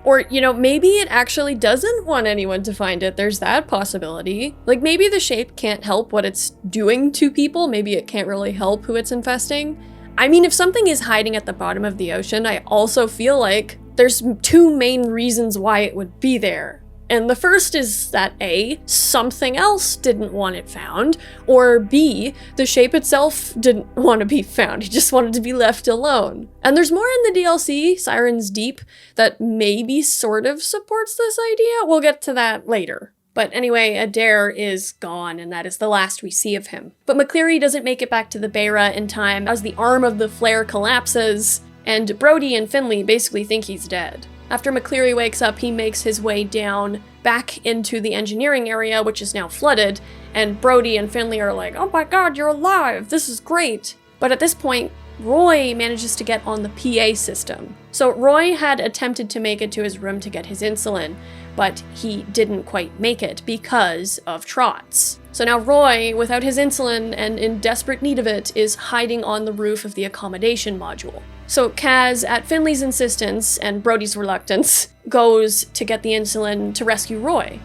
Or, you know, maybe it actually doesn't want anyone to find it. There's that possibility. Like maybe the shape can't help what it's doing to people. Maybe it can't really help who it's infesting. I mean, if something is hiding at the bottom of the ocean, I also feel like there's two main reasons why it would be there. And the first is that A, something else didn't want it found, or B, the shape itself didn't want to be found. He just wanted to be left alone. And there's more in the DLC, Siren's Deep, that maybe sort of supports this idea. We'll get to that later. But anyway, Adair is gone, and that is the last we see of him. But McCleary doesn't make it back to the Bera in time as the arm of the flare collapses, and Brodie and Finlay basically think he's dead. After McCleary wakes up, he makes his way down back into the engineering area, which is now flooded, and Brodie and Finlay are like, oh my god, you're alive, this is great. But at this point, Roy manages to get on the PA system. So Roy had attempted to make it to his room to get his insulin, but he didn't quite make it because of Trotz. So now Roy, without his insulin and in desperate need of it, is hiding on the roof of the accommodation module. So Kaz, at Finlay's insistence and Brodie's reluctance, goes to get the insulin to rescue Roy.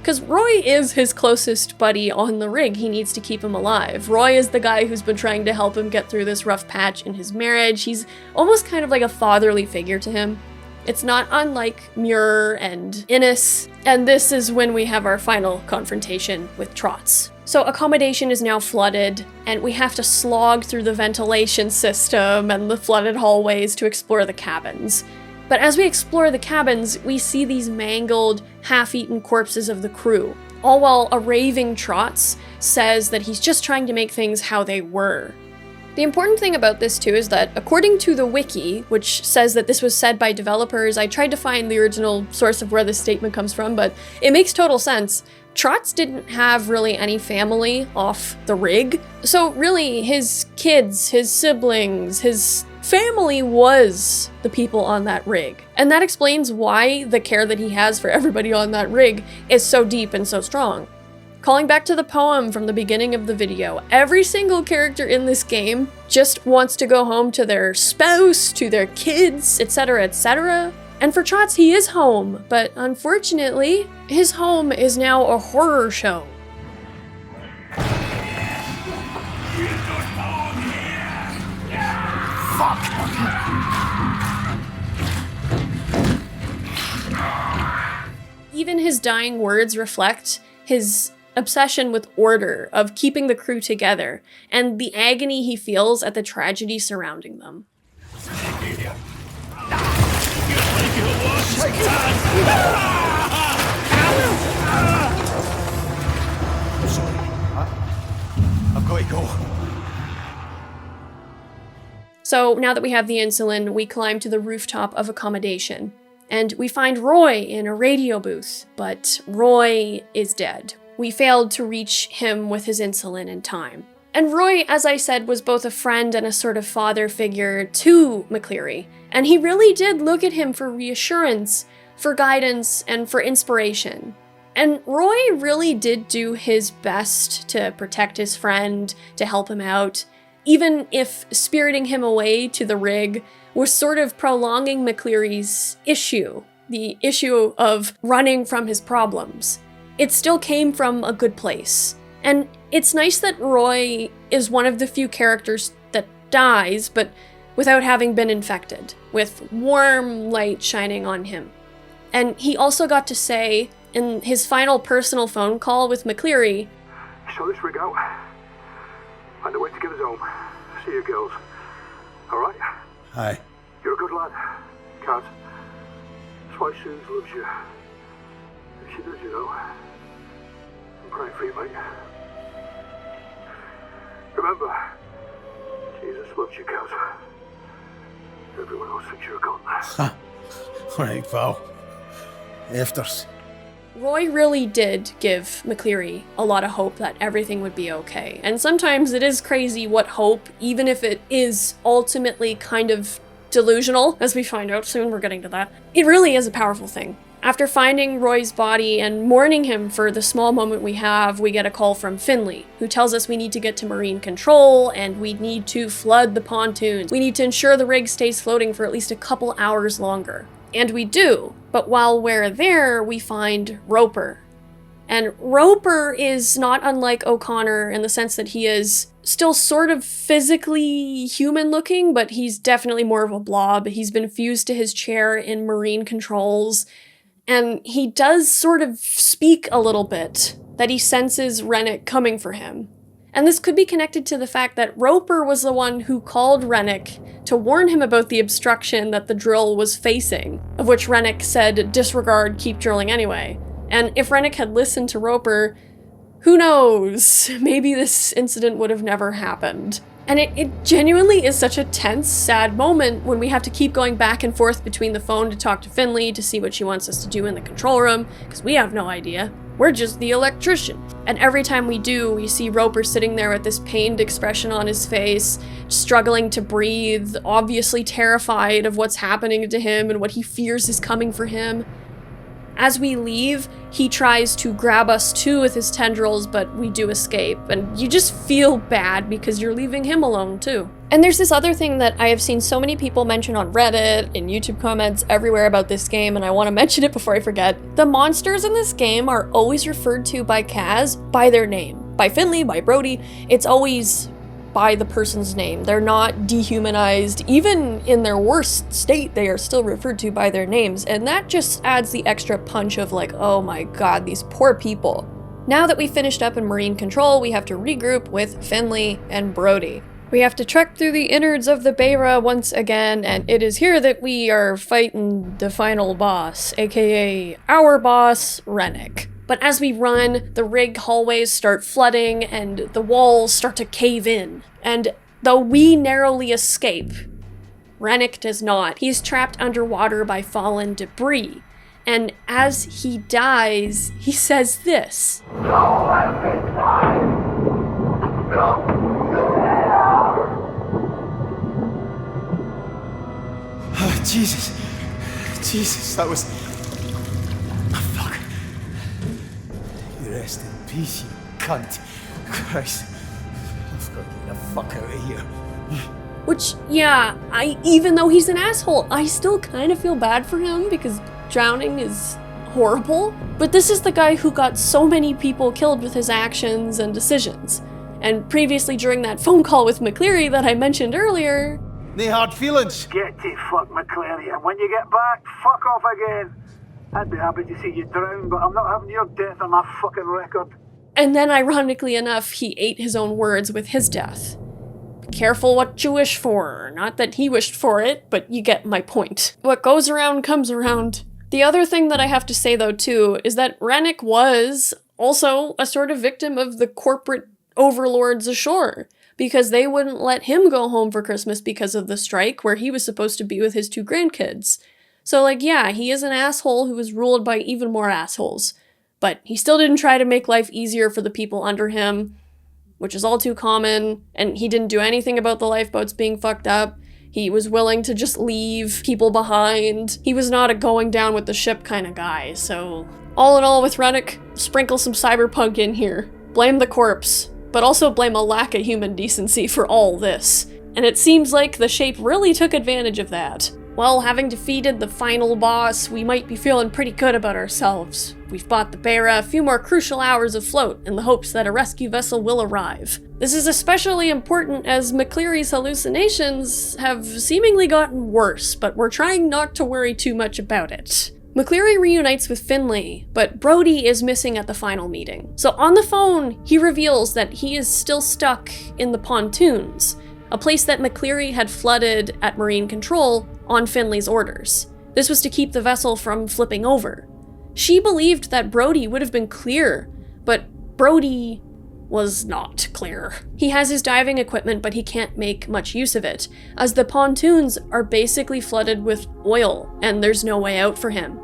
Because Roy is his closest buddy on the rig, he needs to keep him alive. Roy is the guy who's been trying to help him get through this rough patch in his marriage. He's almost kind of like a fatherly figure to him. It's not unlike Muir and Innes, and this is when we have our final confrontation with Trotz. So accommodation is now flooded, and we have to slog through the ventilation system and the flooded hallways to explore the cabins. But as we explore the cabins, we see these mangled, half-eaten corpses of the crew, all while a raving Trotz says that he's just trying to make things how they were. The important thing about this too is that according to the wiki, which says that this was said by developers, I tried to find the original source of where this statement comes from, but it makes total sense. Trotz didn't have really any family off the rig, so really his kids, his siblings, his family was the people on that rig. And that explains why the care that he has for everybody on that rig is so deep and so strong. Calling back to the poem from the beginning of the video, every single character in this game just wants to go home to their spouse, to their kids, etc., etc. And for Trotz, he is home, but unfortunately, his home is now a horror show. Even his dying words reflect his obsession with order, of keeping the crew together, and the agony he feels at the tragedy surrounding them.
I've got to go.
So now that we have the insulin, we climb to the rooftop of accommodation, and we find Roy in a radio booth, but Roy is dead. We failed to reach him with his insulin in time. And Roy, as I said, was both a friend and a sort of father figure to McCleary, and he really did look at him for reassurance, for guidance, and for inspiration. And Roy really did do his best to protect his friend, to help him out, even if spiriting him away to the rig was sort of prolonging McCleary's issue, the issue of running from his problems. It still came from a good place. And it's nice that Roy is one of the few characters that dies, but without having been infected, with warm light shining on him. And he also got to say, in his final personal phone call with McCleary,
"Sort this rig out. Find a way to get us home. See you girls. Alright?
Aye.
You're a good lad, Kaz. That's why Suze loves you. If she does, you know. I'm praying for you, mate. Remember, Jesus loves you, Kaz. Everyone else thinks you're a gun.
Alright, pal. Afters.
Roy really did give McCleary a lot of hope that everything would be okay. And sometimes it is crazy what hope, even if it is ultimately kind of delusional, as we find out soon, we're getting to that. It really is a powerful thing. After finding Roy's body and mourning him for the small moment we have, we get a call from Finlay, who tells us we need to get to Marine Control and we need to flood the pontoons. We need to ensure the rig stays floating for at least a couple hours longer. And we do, but while we're there, we find Roper. And Roper is not unlike O'Connor in the sense that he is still sort of physically human-looking, but he's definitely more of a blob. He's been fused to his chair in Marine Controls, and he does sort of speak a little bit, that he senses Rennick coming for him. And this could be connected to the fact that Roper was the one who called Rennick to warn him about the obstruction that the drill was facing, of which Rennick said, disregard, keep drilling anyway. And if Rennick had listened to Roper, who knows, maybe this incident would have never happened. And it genuinely is such a tense, sad moment when we have to keep going back and forth between the phone to talk to Finlay to see what she wants us to do in the control room, because we have no idea. We're just the electrician. And every time we do, we see Roper sitting there with this pained expression on his face, struggling to breathe, obviously terrified of what's happening to him and what he fears is coming for him. As we leave, he tries to grab us too with his tendrils, but we do escape. And you just feel bad because you're leaving him alone too. And there's this other thing that I have seen so many people mention on Reddit, in YouTube comments, everywhere about this game, and I want to mention it before I forget. The monsters in this game are always referred to by Kaz by their name. By Finlay, by Brodie, it's always by the person's name. They're not dehumanized. Even in their worst state, they are still referred to by their names, and that just adds the extra punch of like, oh my god, these poor people. Now that we finished up in Marine Control, we have to regroup with Finlay and Brodie. We have to trek through the innards of the Beira once again, and it is here that we are fighting the final boss, aka our boss, Rennick. But as we run, the rig hallways start flooding and the walls start to cave in. And though we narrowly escape, Rennick does not. He's trapped underwater by fallen debris. And as he dies, he says this.
Oh, Jesus, that was... Oh, fuck. You Rest in peace, you cunt. Christ. I've got to get the fuck out of here.
Which, yeah, even though he's an asshole, I still kind of feel bad for him because drowning is horrible. But this is the guy who got so many people killed with his actions and decisions. And previously during that phone call with McCleary that I mentioned earlier...
No hard feelings.
Get to fuck McCleary, and when you get back, fuck off again. I'd be happy to see you drown, but I'm not having your death on my fucking record.
And then, ironically enough, he ate his own words with his death. Be careful what you wish for. Not that he wished for it, but you get my point. What goes around comes around. The other thing that I have to say, though, too, is that Rennick was also a sort of victim of the corporate overlords ashore, because they wouldn't let him go home for Christmas because of the strike, where he was supposed to be with his 2 grandkids. So, like, yeah, he is an asshole who was ruled by even more assholes. But he still didn't try to make life easier for the people under him, which is all too common, and he didn't do anything about the lifeboats being fucked up. He was willing to just leave people behind. He was not a going down with the ship kind of guy, so... All in all, with Rennick, sprinkle some cyberpunk in here. Blame the corpse, but also blame a lack of human decency for all this. And it seems like the shape really took advantage of that. Well, having defeated the final boss, we might be feeling pretty good about ourselves. We've bought the Bera a few more crucial hours of float in the hopes that a rescue vessel will arrive. This is especially important as McCleary's hallucinations have seemingly gotten worse, but we're trying not to worry too much about it. McCleary reunites with Finlay, but Brodie is missing at the final meeting. So on the phone, he reveals that he is still stuck in the Pontoons, a place that McCleary had flooded at Marine Control on Finlay's orders. This was to keep the vessel from flipping over. She believed that Brodie would have been clear, but Brodie was not clear. He has his diving equipment, but he can't make much use of it, as the Pontoons are basically flooded with oil, and there's no way out for him.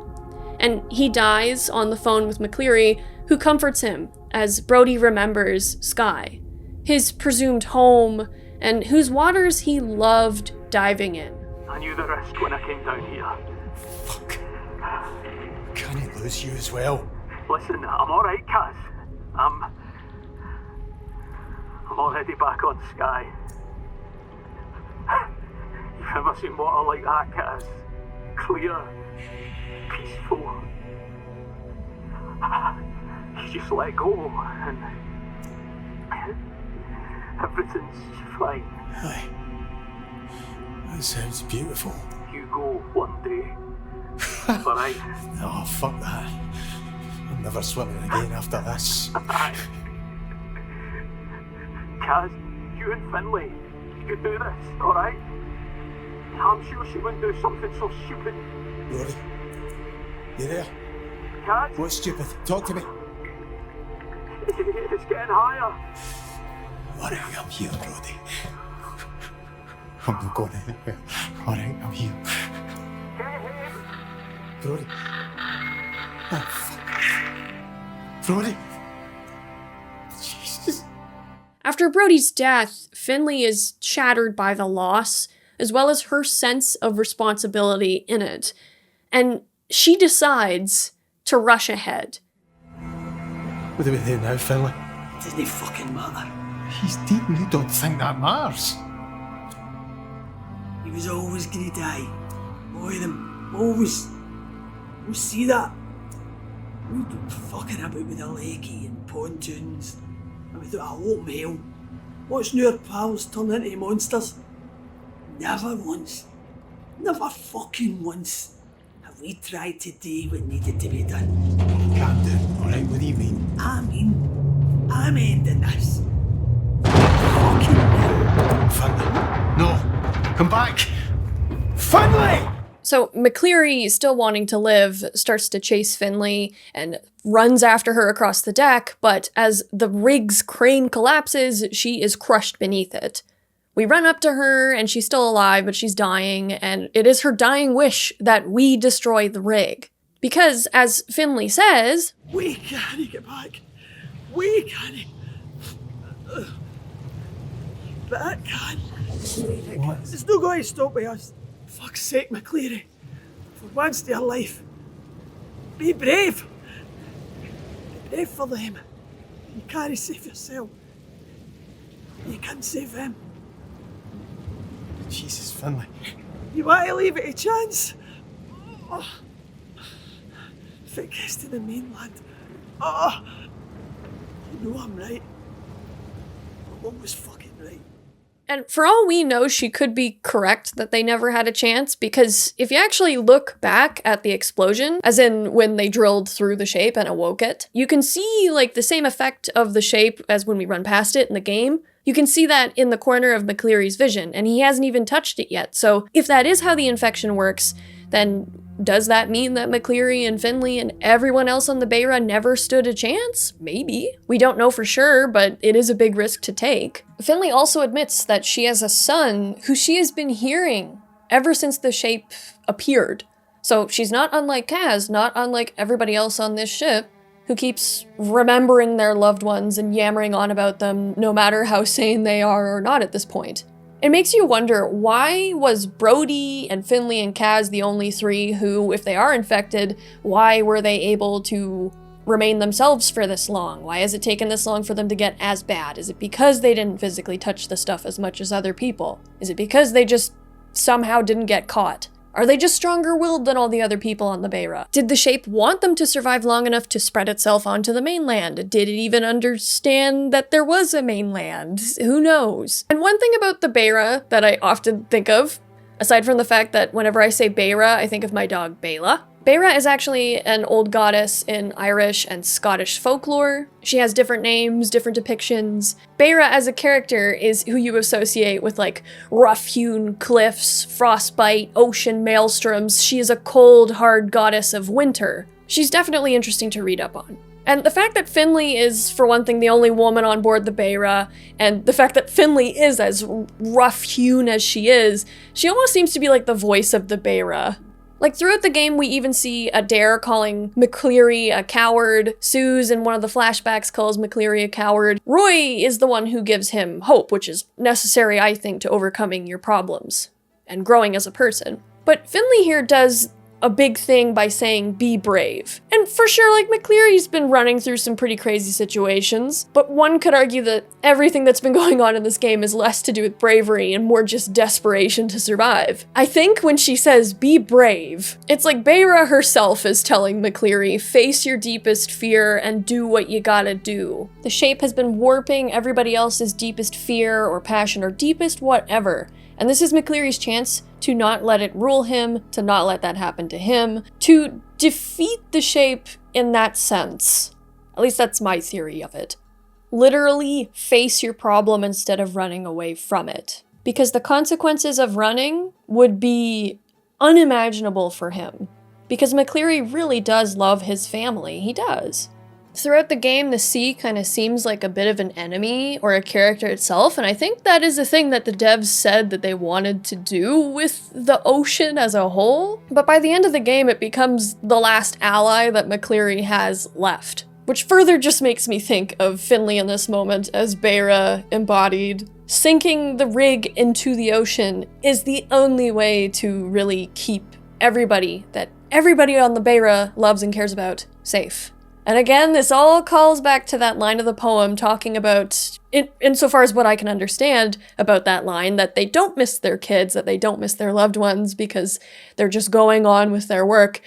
And he dies on the phone with McCleary, who comforts him as Brodie remembers Skye, his presumed home, and whose waters he loved diving in.
I knew the risk when I came down here.
Fuck. Can I lose you as well?
Listen, I'm alright, Kaz. I'm already back on Skye. You've never seen water like that, Kaz. Clear. Peaceful. You just let go and everything's fine.
Aye. That sounds beautiful.
You go one day. Alright?
No, fuck that. I'm never swimming again after this.
Kaz, you and Finlay, you could do this, alright? I'm sure she wouldn't do something so stupid.
Brodie, you there?
Kaz?
What's stupid? Talk to me.
It's getting higher.
Alright, I'm here, Brodie. I'm not going anywhere. Alright, I'm here.
Hey.
Brodie. Oh, fuck. Brodie. Jesus.
After Brodie's death, Finlay is shattered by the loss, as well as her sense of responsibility in it. And she decides to rush ahead.
What do we do now, Finlay?
It doesn't fucking matter.
He's dead and you don't think that matters.
He was always gonna die. All of them. Always. We see that. We've been fucking about with the Lakey and Pontoons. And we thought, open hell. Watching our pals turn into monsters. Never once. Never fucking once have we tried to do what needed to be done.
Calm down, alright? What do you mean?
I'm ending this. Fucking hell.
Finlay. No. Come back. Finlay!
So McCleary, still wanting to live, starts to chase Finlay and runs after her across the deck, but as the rig's crane collapses, she is crushed beneath it. We run up to her and she's still alive, but she's dying, and it is her dying wish that we destroy the rig. Because, as Finlay says,
we can't get back. We can't. But I can.
What?
It's not going to stop with us. Fuck's sake, McCleary. For once in your life, be brave. Be A for them. You can't save yourself. You can't save them.
Jesus, Finlay.
You want to leave it a chance? Oh. If it gets to the mainland, you know I'm right. I'm always fucking right.
And for all we know, she could be correct that they never had a chance, because if you actually look back at the explosion, as in when they drilled through the shape and awoke it, you can see like the same effect of the shape as when we run past it in the game. You can see that in the corner of McCleary's vision, and he hasn't even touched it yet. So if that is how the infection works, then does that mean that McCleary and Finlay and everyone else on the Beira never stood a chance? Maybe. We don't know for sure, but it is a big risk to take. Finlay also admits that she has a son who she has been hearing ever since the shape appeared. So she's not unlike Kaz, not unlike everybody else on this ship, who keeps remembering their loved ones and yammering on about them no matter how sane they are or not at this point. It makes you wonder, why was Brodie and Finlay and Kaz the only three who, if they are infected, why were they able to remain themselves for this long? Why has it taken this long for them to get as bad? Is it because they didn't physically touch the stuff as much as other people? Is it because they just somehow didn't get caught? Are they just stronger-willed than all the other people on the Beira? Did the shape want them to survive long enough to spread itself onto the mainland? Did it even understand that there was a mainland? Who knows? And one thing about the Beira that I often think of, aside from the fact that whenever I say Beira, I think of my dog Bela. Beira is actually an old goddess in Irish and Scottish folklore. She has different names, different depictions. Beira as a character is who you associate with like rough-hewn cliffs, frostbite, ocean maelstroms. She is a cold, hard goddess of winter. She's definitely interesting to read up on. And the fact that Finlay is, for one thing, the only woman on board the Beira, and the fact that Finlay is as rough-hewn as she almost seems to be like the voice of the Beira. Like, throughout the game, we even see Adair calling McCleary a coward. Suze, in one of the flashbacks, calls McCleary a coward. Roy is the one who gives him hope, which is necessary, I think, to overcoming your problems and growing as a person. But Finlay here does a big thing by saying, be brave. And for sure, like, McCleary's been running through some pretty crazy situations, but one could argue that everything that's been going on in this game is less to do with bravery and more just desperation to survive. I think when she says, be brave, it's like Beira herself is telling McCleary, face your deepest fear and do what you gotta do. The shape has been warping everybody else's deepest fear or passion or deepest whatever. And this is McCleary's chance to not let it rule him, to not let that happen to him, to defeat the shape in that sense. At least that's my theory of it. Literally face your problem instead of running away from it. Because the consequences of running would be unimaginable for him. Because McCleary really does love his family. He does. Throughout the game, the sea kind of seems like a bit of an enemy or a character itself, and I think that is a thing that the devs said that they wanted to do with the ocean as a whole. But by the end of the game, it becomes the last ally that McCleary has left. Which further just makes me think of Finlay in this moment as Beira embodied. Sinking the rig into the ocean is the only way to really keep everybody on the Beira loves and cares about safe. And again, this all calls back to that line of the poem talking about, insofar as what I can understand about that line, that they don't miss their kids, that they don't miss their loved ones because they're just going on with their work.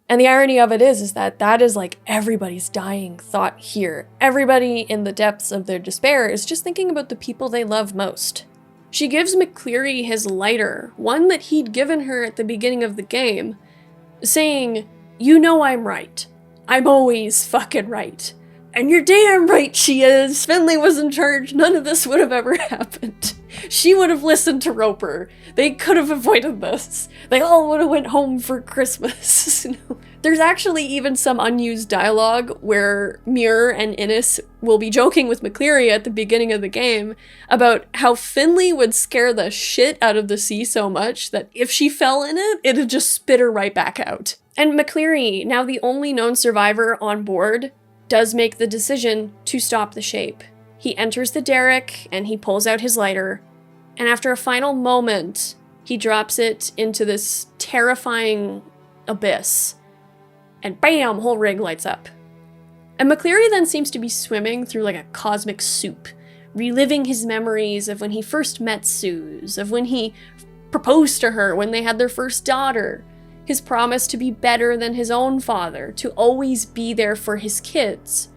And the irony of it is that that is like everybody's dying thought here. Everybody in the depths of their despair is just thinking about the people they love most. She gives McCleary his lighter, one that he'd given her at the beginning of the game, saying, "You know I'm right. I'm always fucking right. And you're damn right she is. Finlay was in charge. None of this would have ever happened. She would have listened to Roper. They could have avoided this. They all would have went home for Christmas." There's actually even some unused dialogue where Muir and Innes will be joking with McCleary at the beginning of the game about how Finlay would scare the shit out of the sea so much that if she fell in it, it'd just spit her right back out. And McCleary, now the only known survivor on board, does make the decision to stop the shape. He enters the derrick and he pulls out his lighter, and after a final moment, he drops it into this terrifying abyss. And bam, whole rig lights up. And McCleary then seems to be swimming through like a cosmic soup, reliving his memories of when he first met Suze, of when he proposed to her, when they had their first daughter, his promise to be better than his own father, to always be there for his kids.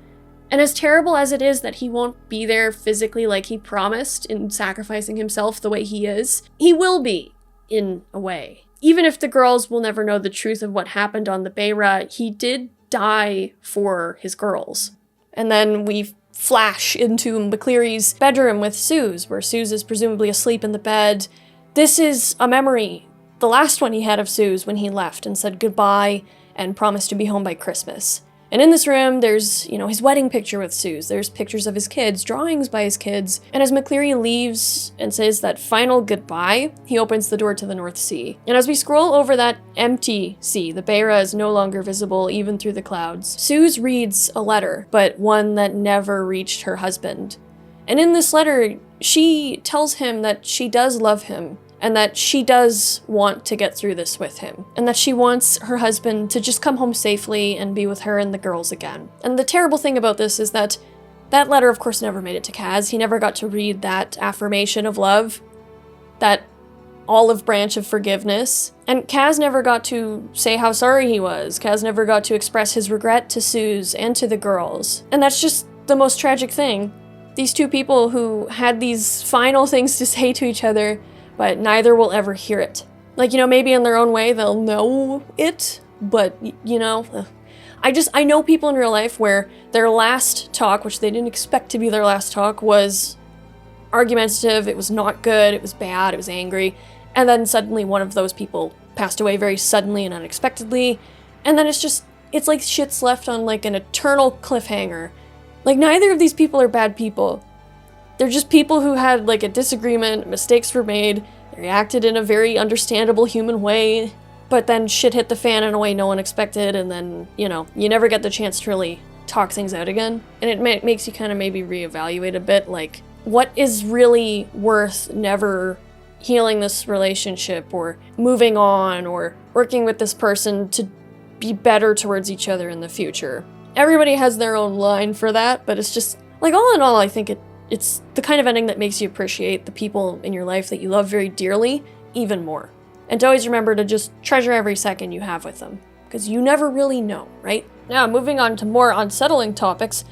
And as terrible as it is that he won't be there physically like he promised in sacrificing himself the way he is, he will be, in a way. Even if the girls will never know the truth of what happened on the Beira, he did die for his girls. And then we flash into McCleary's bedroom with Suze, where Suze is presumably asleep in the bed. This is a memory, the last one he had of Suze when he left and said goodbye and promised to be home by Christmas. And in this room, there's, his wedding picture with Suze. There's pictures of his kids, drawings by his kids. And as McCleary leaves and says that final goodbye, he opens the door to the North Sea. And as we scroll over that empty sea, the Beira is no longer visible even through the clouds. Suze reads a letter, but one that never reached her husband. And in this letter, she tells him that she does love him, and that she does want to get through this with him, and that she wants her husband to just come home safely and be with her and the girls again. And the terrible thing about this is that that letter, of course, never made it to Kaz. He never got to read that affirmation of love, that olive branch of forgiveness, and Kaz never got to say how sorry he was. Kaz never got to express his regret to Suze and to the girls. And that's just the most tragic thing. These two people who had these final things to say to each other, but neither will ever hear it. Like, maybe in their own way they'll know it, but, I know people in real life where their last talk, which they didn't expect to be their last talk, was argumentative, it was not good, it was bad, it was angry, and then suddenly one of those people passed away very suddenly and unexpectedly, and then it's like shit's left on like an eternal cliffhanger. Like, neither of these people are bad people. They're just people who had like a disagreement, mistakes were made, they reacted in a very understandable human way, but then shit hit the fan in a way no one expected, and then, you never get the chance to really talk things out again. And it makes you kind of maybe reevaluate a bit, like, what is really worth never healing this relationship, or moving on, or working with this person to be better towards each other in the future. Everybody has their own line for that, but it's just, like, all in all, I think it's the kind of ending that makes you appreciate the people in your life that you love very dearly even more. And to always remember to just treasure every second you have with them, because you never really know, right? Now, moving on to more unsettling topics,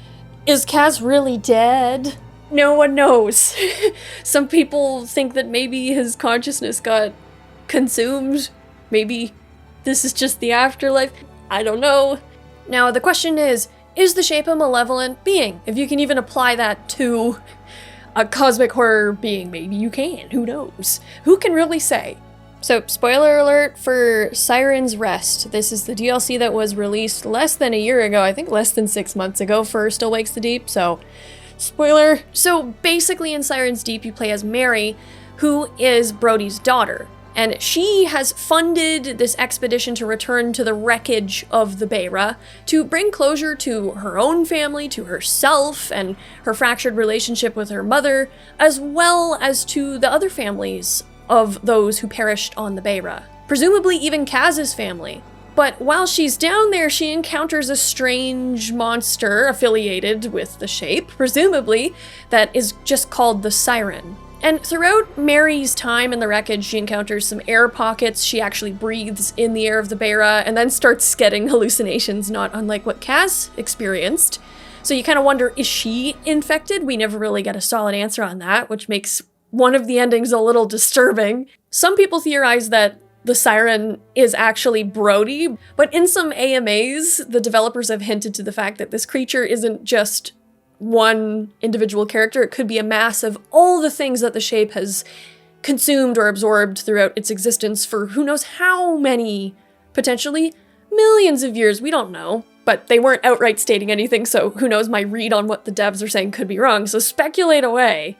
is Kaz really dead? No one knows. Some people think that maybe his consciousness got consumed. Maybe this is just the afterlife. I don't know. Now, the question is the Shape a malevolent being? If you can even apply that to a cosmic horror being, maybe you can. Who knows? Who can really say? So, spoiler alert for Siren's Rest. This is the DLC that was released less than a year ago, I think less than 6 months ago for Still Wakes the Deep, so spoiler. So basically in Siren's Deep you play as Mary, who is Brodie's daughter. And she has funded this expedition to return to the wreckage of the Beira to bring closure to her own family, to herself, and her fractured relationship with her mother, as well as to the other families of those who perished on the Beira. Presumably even Kaz's family. But while she's down there, she encounters a strange monster affiliated with the Shape, presumably, that is just called the Siren. And throughout Mary's time in the wreckage, she encounters some air pockets. She actually breathes in the air of the Beira and then starts getting hallucinations, not unlike what Kaz experienced. So you kind of wonder, is she infected? We never really get a solid answer on that, which makes one of the endings a little disturbing. Some people theorize that the Siren is actually Brodie, but in some AMAs, the developers have hinted to the fact that this creature isn't just one individual character. It could be a mass of all the things that the Shape has consumed or absorbed throughout its existence for who knows how many, potentially millions of years, we don't know. But they weren't outright stating anything, so who knows, my read on what the devs are saying could be wrong, so speculate away.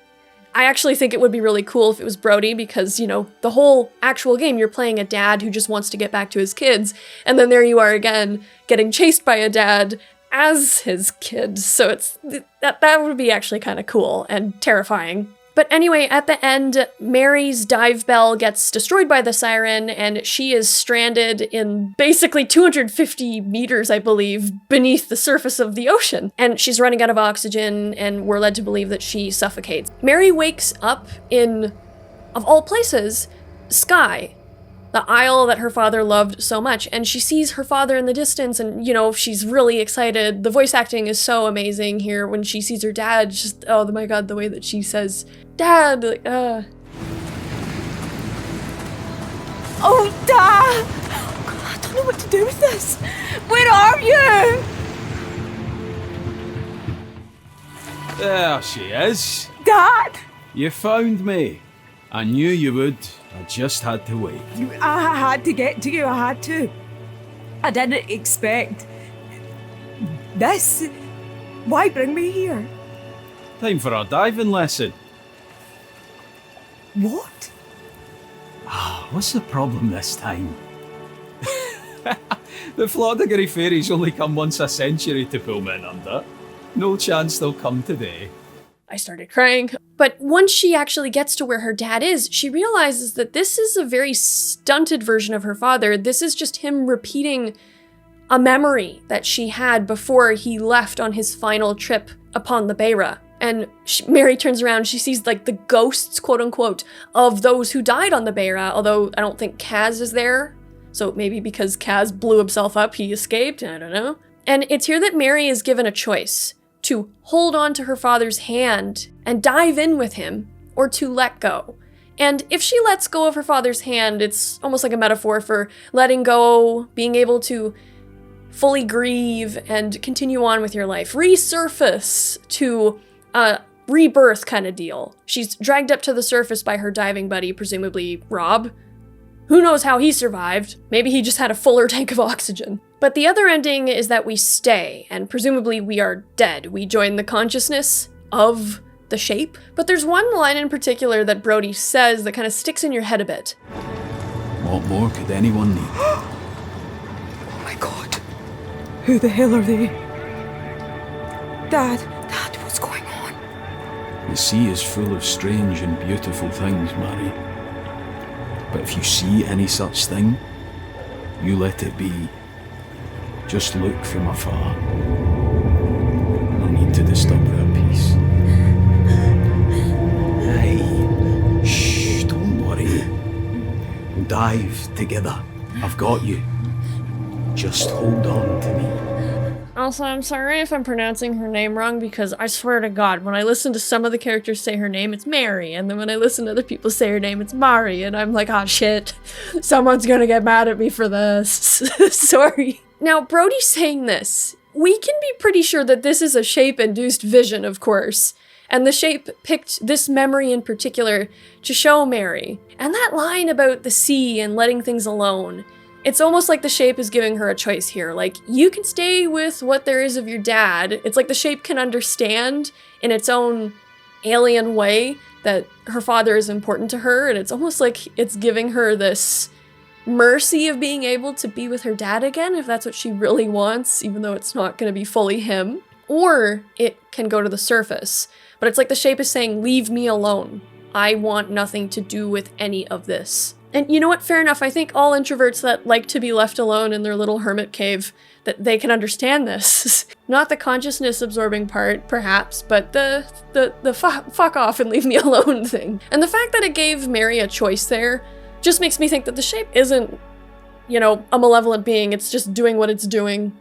I actually think it would be really cool if it was Brodie because, the whole actual game, you're playing a dad who just wants to get back to his kids, and then there you are again, getting chased by a dad as his kid. So that would be actually kind of cool and terrifying. But anyway, at the end, Mary's dive bell gets destroyed by the siren, and she is stranded in basically 250 meters, I believe, beneath the surface of the ocean. And she's running out of oxygen, and we're led to believe that she suffocates. Mary wakes up in, of all places, Skye, the isle that her father loved so much. And she sees her father in the distance, and, you know, she's really excited. The voice acting is so amazing here when she sees her dad. Just, oh my god, the way that she says, Dad, like,
Oh, Dad! Oh, God, I don't know what to do with this. Where are you?
There she is.
Dad!
You found me. I knew you would. I just had to wait.
I had to get to you, I had to. I didn't expect this. Why bring me here?
Time for a diving lesson.
What?
What's the problem this time? The Floddigary fairies only come once a century to pull men under. No chance they'll come today.
I started crying. But once she actually gets to where her dad is, she realizes that this is a very stunted version of her father. This is just him repeating a memory that she had before he left on his final trip upon the Beira. And Mary turns around, she sees like the ghosts, quote unquote, of those who died on the Beira, although I don't think Kaz is there. So maybe because Kaz blew himself up, he escaped, I don't know. And it's here that Mary is given a choice to hold on to her father's hand and dive in with him, or to let go. And if she lets go of her father's hand, it's almost like a metaphor for letting go, being able to fully grieve and continue on with your life, resurface to a rebirth kind of deal. She's dragged up to the surface by her diving buddy, presumably Rob. Who knows how he survived? Maybe he just had a fuller tank of oxygen. But the other ending is that we stay, and presumably we are dead. We join the consciousness of the shape. But there's one line in particular that Brodie says that kind of sticks in your head a bit.
What more could anyone need?
Oh my god. Who the hell are they? Dad, what's going on?
The sea is full of strange and beautiful things, Mary. But if you see any such thing, you let it be. Just look from afar. No need to disturb their peace. Hey, shh, don't worry. We'll dive together. I've got you. Just hold on to me.
Also, I'm sorry if I'm pronouncing her name wrong, because I swear to God, when I listen to some of the characters say her name, it's Mary, and then when I listen to other people say her name, it's Mari, and I'm like, oh shit, someone's gonna get mad at me for this. Sorry. Now, Brodie's saying this. We can be pretty sure that this is a shape-induced vision, of course, and the shape picked this memory in particular to show Mary. And that line about the sea and letting things alone, it's almost like the shape is giving her a choice here. Like, you can stay with what there is of your dad. It's like the shape can understand in its own alien way that her father is important to her, and it's almost like it's giving her this mercy of being able to be with her dad again, if that's what she really wants, even though it's not going to be fully him. Or it can go to the surface. But it's like the shape is saying, leave me alone. I want nothing to do with any of this. And you know what? Fair enough. I think all introverts that like to be left alone in their little hermit cave, that they can understand this. Not the consciousness absorbing part, perhaps, but the fuck off and leave me alone thing. And the fact that it gave Mary a choice there just makes me think that the shape isn't, you know, a malevolent being. It's just doing what it's doing,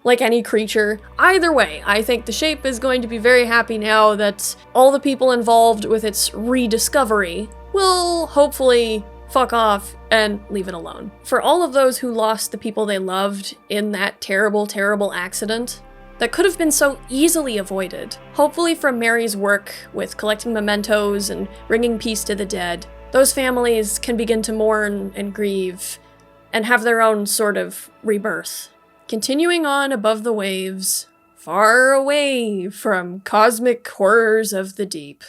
like any creature. Either way, I think the shape is going to be very happy now that all the people involved with its rediscovery will hopefully fuck off and leave it alone. For all of those who lost the people they loved in that terrible, terrible accident that could have been so easily avoided, hopefully from Mary's work with collecting mementos and bringing peace to the dead, those families can begin to mourn and grieve and have their own sort of rebirth, continuing on above the waves, far away from cosmic horrors of the deep.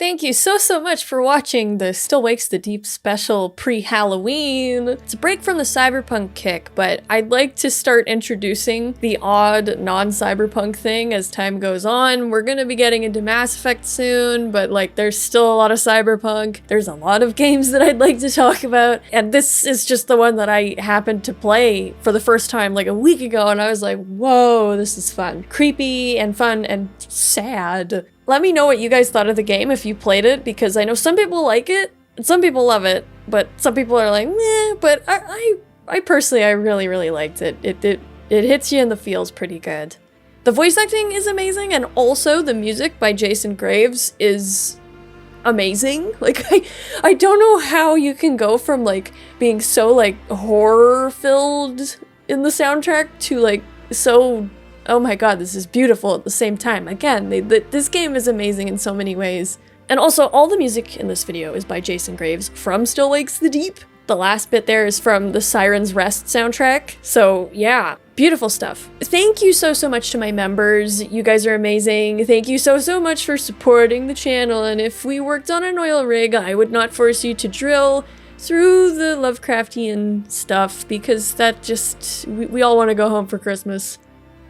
Thank you so much for watching the Still Wakes the Deep special pre-Halloween. It's a break from the cyberpunk kick, but I'd like to start introducing the odd non-cyberpunk thing as time goes on. We're gonna be getting into Mass Effect soon, but like there's still a lot of cyberpunk. There's a lot of games that I'd like to talk about, and this is just the one that I happened to play for the first time like a week ago, and I was like, whoa, this is fun. Creepy and fun and sad. Let me know what you guys thought of the game if you played it, because I know some people like it and some people love it, but some people are like, meh, but I personally, I really liked it. It hits you in the feels pretty good. The voice acting is amazing, and also the music by Jason Graves is amazing. Like, I don't know how you can go from like being so like horror filled in the soundtrack to like so, oh my god, this is beautiful at the same time. Again, this game is amazing in so many ways. And also, all the music in this video is by Jason Graves from Still Wakes the Deep. The last bit there is from the Siren's Rest soundtrack. So yeah, beautiful stuff. Thank you so much to my members. You guys are amazing. Thank you so much for supporting the channel. And if we worked on an oil rig, I would not force you to drill through the Lovecraftian stuff, because that just, we all want to go home for Christmas.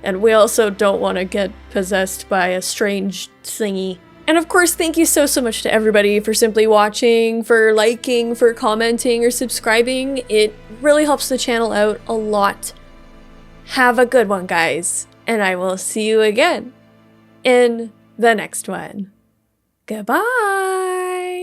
And we also don't want to get possessed by a strange thingy. And of course, thank you so much to everybody for simply watching, for liking, for commenting, or subscribing. It really helps the channel out a lot. Have a good one, guys. And I will see you again in the next one. Goodbye!